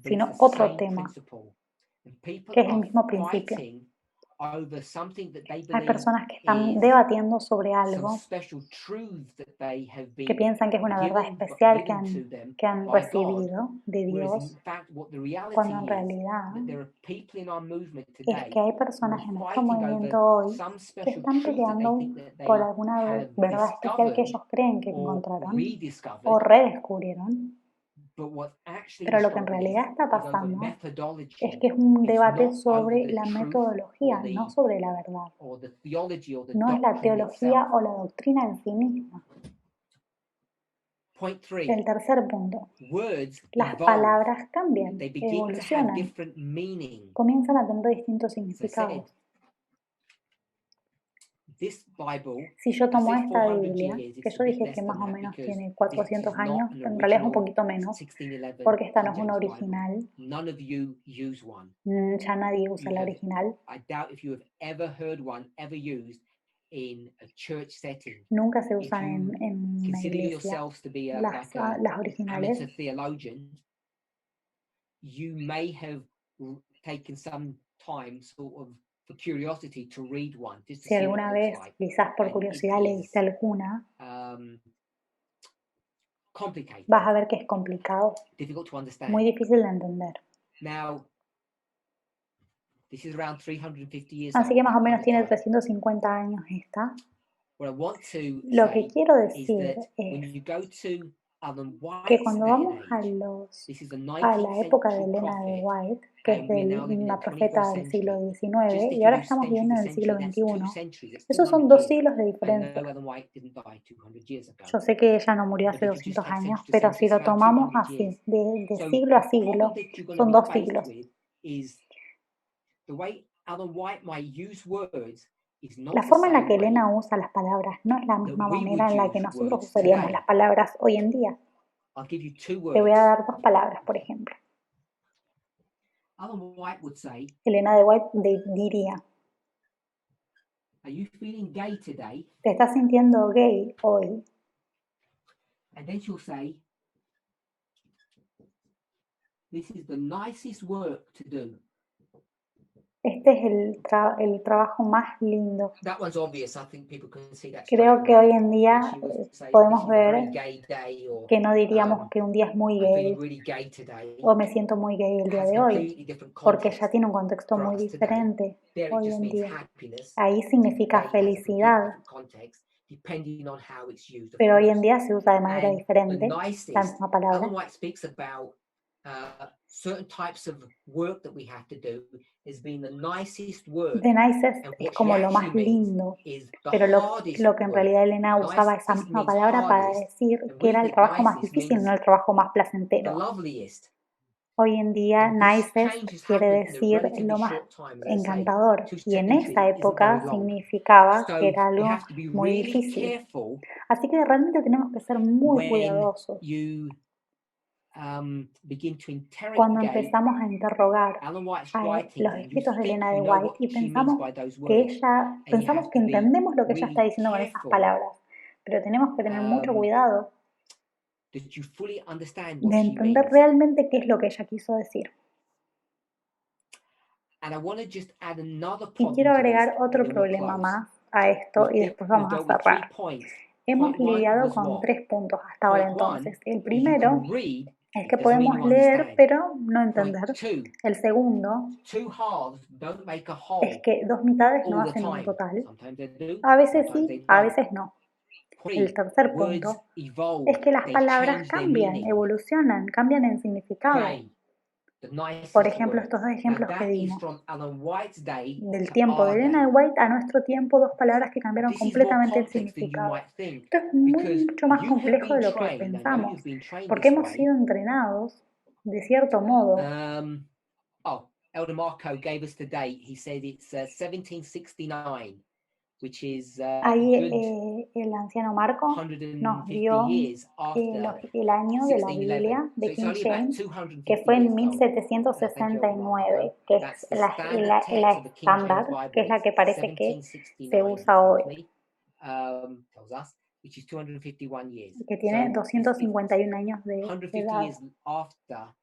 Speaker 2: sino otro tema, que es el mismo principio. Hay personas que están debatiendo sobre algo que piensan que es una verdad especial que han recibido de Dios, cuando en realidad es que hay personas en nuestro movimiento hoy que están peleando por alguna verdad especial que ellos creen que encontraron o redescubrieron. Pero lo que en realidad está pasando es que es un debate sobre la metodología, no sobre la verdad. No es la teología o la doctrina en sí misma. El tercer punto. Las palabras cambian, evolucionan, comienzan a tener distintos significados. Si yo tomo esta Biblia, que yo dije que más o menos tiene 400 años, en realidad es un poquito menos, porque esta no es una original. Ya nadie usa la original. Nunca se usan en una iglesia las originales. Si alguna vez, quizás por curiosidad, leíste alguna, vas a ver que es complicado, muy difícil de entender. Así que más o menos tiene 350 años esta. Lo que quiero decir es que cuando vamos a la época de Elena de White, que es una profeta del siglo XIX, y ahora estamos viviendo en el siglo XXI, esos son 2 siglos de diferencia. Yo sé que ella no murió hace 200 años, pero si lo tomamos así, de siglo a siglo, son 2 siglos. La forma en la que Elena usa las palabras no es la misma manera en la que nosotros usaríamos las palabras hoy en día. Te voy a dar 2 palabras, por ejemplo. Elena de White diría: ¿te estás sintiendo gay hoy? Este es el trabajo más lindo. Creo que hoy en día podemos ver que no diríamos que un día es muy gay o me siento muy gay el día de hoy, porque ya tiene un contexto muy diferente hoy en día. Ahí significa felicidad, pero hoy en día se usa de manera diferente la misma palabra. The nicest es como lo más lindo, pero lo que en realidad Elena usaba esa misma palabra para decir que era el trabajo más difícil, no el trabajo más placentero. Hoy en día nicest quiere decir lo más encantador, y en esa época significaba que era algo muy difícil. Así que realmente tenemos que ser muy cuidadosos cuando empezamos a interrogar los escritos de Elena de White y pensamos que entendemos lo que ella está diciendo con esas palabras, pero tenemos que tener mucho cuidado de entender realmente qué es lo que ella quiso decir. Y quiero agregar otro problema más a esto y después vamos a cerrar. Hemos lidiado con 3 puntos hasta ahora entonces. El primero es que podemos leer pero no entender. El segundo es que 2 mitades no hacen un total. A veces sí, a veces no. El tercer punto es que las palabras cambian, evolucionan, cambian en significado. Por ejemplo, estos 2 ejemplos que dimos. Del tiempo de Elena de White a nuestro tiempo, 2 palabras que cambiaron completamente el significado. Esto es mucho más complejo de lo que pensamos, porque hemos sido entrenados de cierto modo.
Speaker 1: Elder Marco gave us the date. He said it's 1769, which is
Speaker 2: ahí el anciano Marco nos dio el año de la Biblia de King James, que fue en 1769, que es la estándar, que es la que parece que se usa hoy. que tiene 251 años de edad.
Speaker 1: 150 years after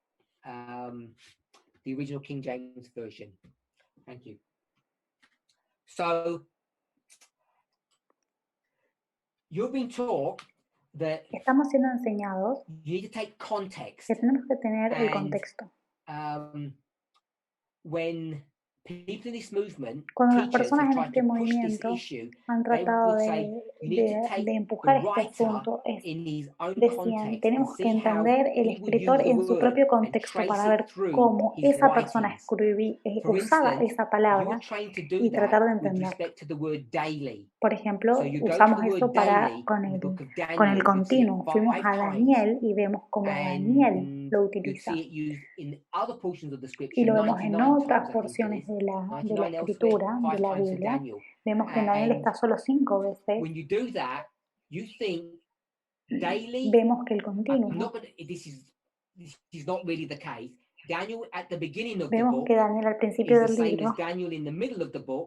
Speaker 1: the original King James version. Thank you. So you've been taught that
Speaker 2: estamos siendo enseñados
Speaker 1: you need to take context,
Speaker 2: que tenemos que tener el contexto.
Speaker 1: When people in this movement,
Speaker 2: cuando las personas en este movimiento han tratado de empujar este asunto, decían, tenemos que entender el escritor en su propio contexto para ver cómo esa persona usaba esa palabra y tratar de entenderla. Por ejemplo, usamos eso con el continuo. Fuimos a Daniel y vemos cómo Daniel lo utiliza. Y lo vemos en otras porciones de la escritura, de la Biblia. Vemos que en Daniel está solo 5 veces. Vemos que el continuo. Vemos que Daniel al principio del libro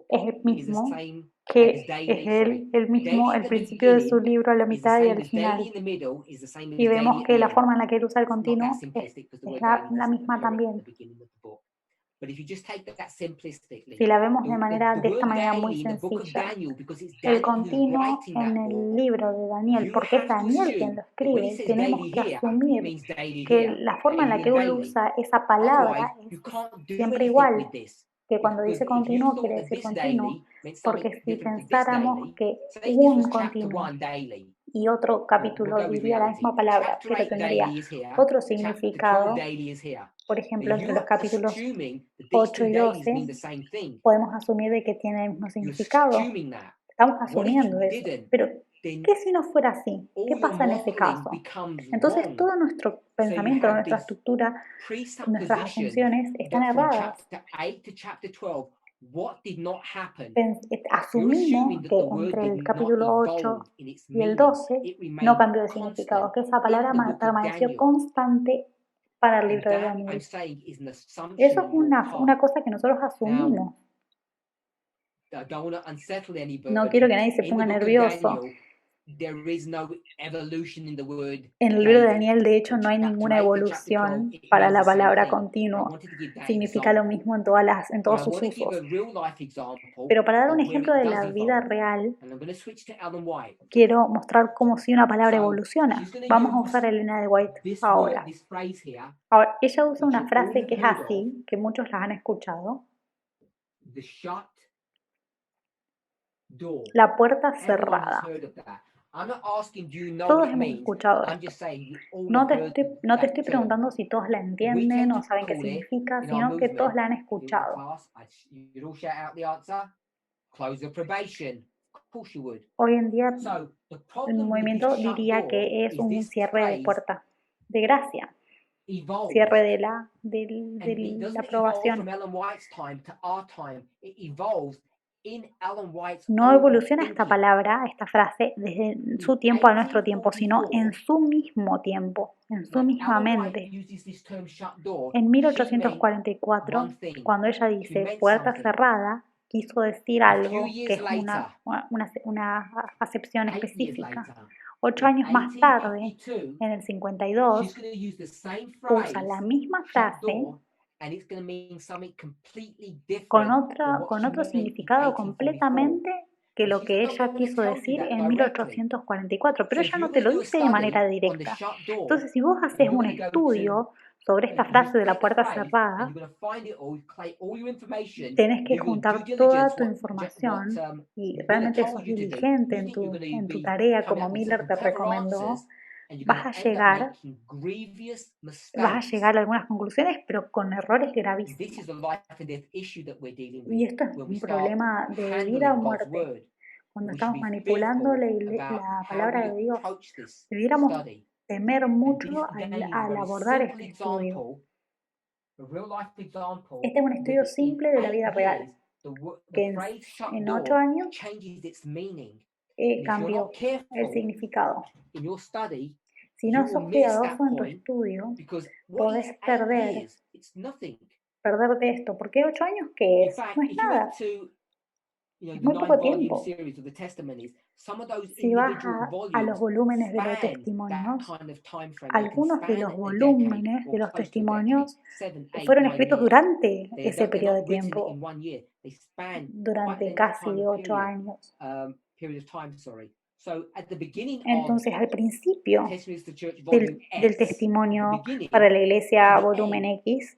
Speaker 2: es el mismo que es el mismo al principio de su libro, a la mitad y al final. Y vemos que la forma en la que él usa el continuo es la misma también. Si la vemos de esta manera muy sencilla, el continuo en el libro de Daniel, porque es Daniel quien lo escribe, tenemos que asumir que la forma en la que él usa esa palabra es siempre igual, que cuando dice continuo quiere decir continuo, porque si pensáramos que un continuo y otro capítulo diría la misma palabra, pero tendría otro significado. Por ejemplo, entre los capítulos 8 y 12 podemos asumir de que tiene el mismo significado. Estamos asumiendo eso. Pero, ¿qué si no fuera así? ¿Qué pasa en ese caso? Entonces, todo nuestro pensamiento, nuestra estructura, nuestras asunciones están erradas. Asumimos que entre el capítulo 8 y el 12 no cambió de significado, que esa palabra permaneció constante para el libro de Daniel. Eso es una cosa que nosotros asumimos. No quiero que nadie se ponga nervioso. En el libro de Daniel, de hecho, no hay ninguna evolución para la palabra continuo. Significa lo mismo en todos sus usos. Pero para dar un ejemplo de la vida real, quiero mostrar cómo si una palabra evoluciona. Vamos a usar a Elena de White ahora. Ahora, ella usa una frase que es así, que muchos la han escuchado. La puerta cerrada. Todos hemos escuchado esto. No te estoy preguntando si todos la entienden o saben qué significa, sino que todos la han escuchado. Hoy en día el movimiento diría que es un cierre de puerta de gracia, cierre de la aprobación. No evoluciona esta palabra, esta frase, desde su tiempo a nuestro tiempo, sino en su mismo tiempo, en su misma mente. En 1844, cuando ella dice puerta cerrada, quiso decir algo que es una acepción específica. 8 años más tarde, en el 52, usa la misma frase con otro significado completamente que lo que ella quiso decir en 1844, pero ella no te lo dice de manera directa. Entonces, si vos haces un estudio sobre esta frase de la puerta cerrada, tenés que juntar toda tu información y realmente sos diligente en tu tarea, como Miller te recomendó, vas a llegar a algunas conclusiones, pero con errores gravísimos. Y esto es un problema de vida o muerte. Cuando estamos manipulando la palabra de Dios, debiéramos temer mucho al abordar este estudio. Este es un estudio simple de la vida real, que en 8 años cambió el significado. Si no sos cuidadoso en tu estudio, podés perder de esto. ¿Por qué 8 años? ¿Qué es? No es nada. Es muy poco tiempo. Si vas a los volúmenes de los testimonios, algunos de los volúmenes de los testimonios fueron escritos durante ese periodo de tiempo, durante casi 8 años. Entonces, al principio del testimonio para la iglesia volumen X,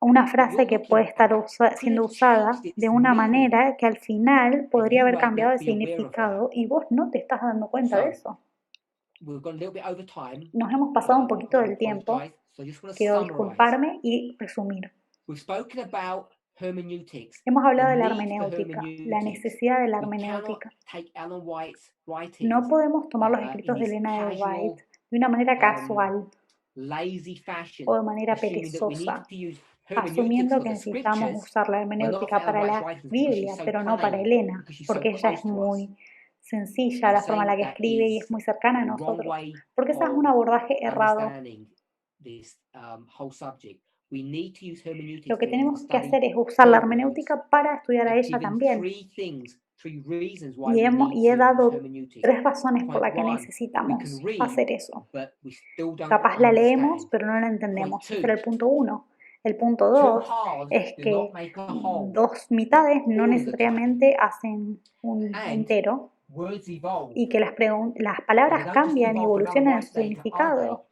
Speaker 2: una frase que puede estar siendo usada de una manera que al final podría haber cambiado de significado y vos no te estás dando cuenta de eso. Nos hemos pasado un poquito del tiempo. Quiero disculparme y resumir. Hemos hablado de la hermenéutica, la necesidad de la hermenéutica. No podemos tomar los escritos de Elena de White de una manera casual o de manera perezosa, asumiendo que necesitamos usar la hermenéutica para la Biblia, pero no para Elena, porque ella es muy sencilla la forma en la que escribe y es muy cercana a nosotros, porque ese es un abordaje errado. Lo que tenemos que hacer es usar la hermenéutica para estudiar a ella también. Y he dado 3 razones por las que necesitamos hacer eso. Capaz la leemos, pero no la entendemos. Ese era el punto 1. El punto 2 es que 2 mitades no necesariamente hacen un entero y que las palabras cambian y evolucionan en su significado.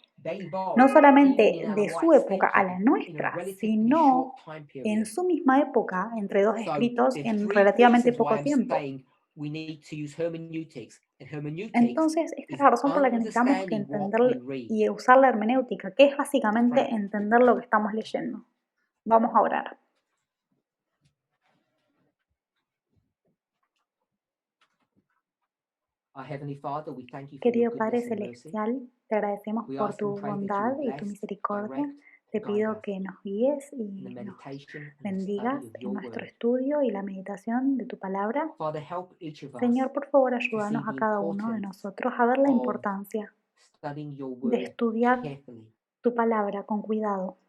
Speaker 2: No solamente de su época a la nuestra, sino en su misma época, entre 2 escritos en relativamente poco tiempo. Entonces, esta es la razón por la que necesitamos que entender y usar la hermenéutica, que es básicamente entender lo que estamos leyendo. Vamos a orar. Querido Padre Celestial, te agradecemos por tu bondad y tu misericordia. Te pido que nos guíes y nos bendigas en nuestro estudio y la meditación de tu palabra. Señor, por favor, ayúdanos a cada uno de nosotros a ver la importancia de estudiar tu palabra con cuidado.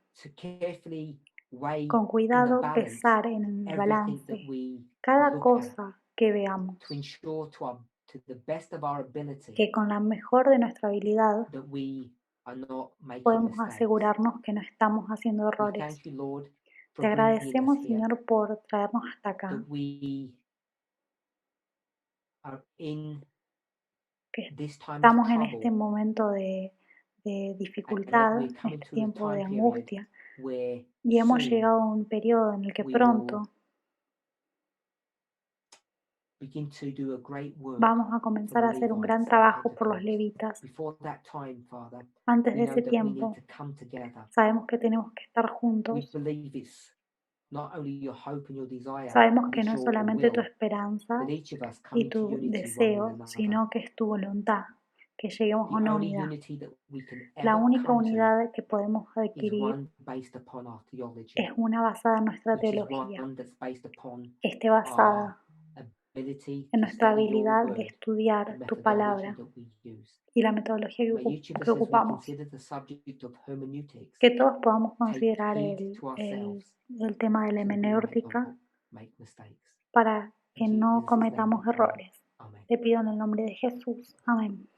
Speaker 2: Con cuidado pesar en el balance cada cosa que veamos, que con la mejor de nuestra habilidad podemos asegurarnos que no estamos haciendo errores. Te agradecemos, Señor, por traernos hasta acá, que estamos en este momento de dificultad, en este tiempo de angustia, y hemos llegado a un periodo en el que pronto vamos a comenzar a hacer un gran trabajo por los levitas. Antes de ese tiempo, sabemos que tenemos que estar juntos. Sabemos que no es solamente tu esperanza y tu deseo, sino que es tu voluntad, que lleguemos a una unidad. La única unidad que podemos adquirir es una basada en nuestra teología, basada en nuestra habilidad de estudiar tu palabra y la metodología que ocupamos. Que todos podamos considerar el tema de la hermenéutica para que no cometamos errores. Te pido en el nombre de Jesús. Amén.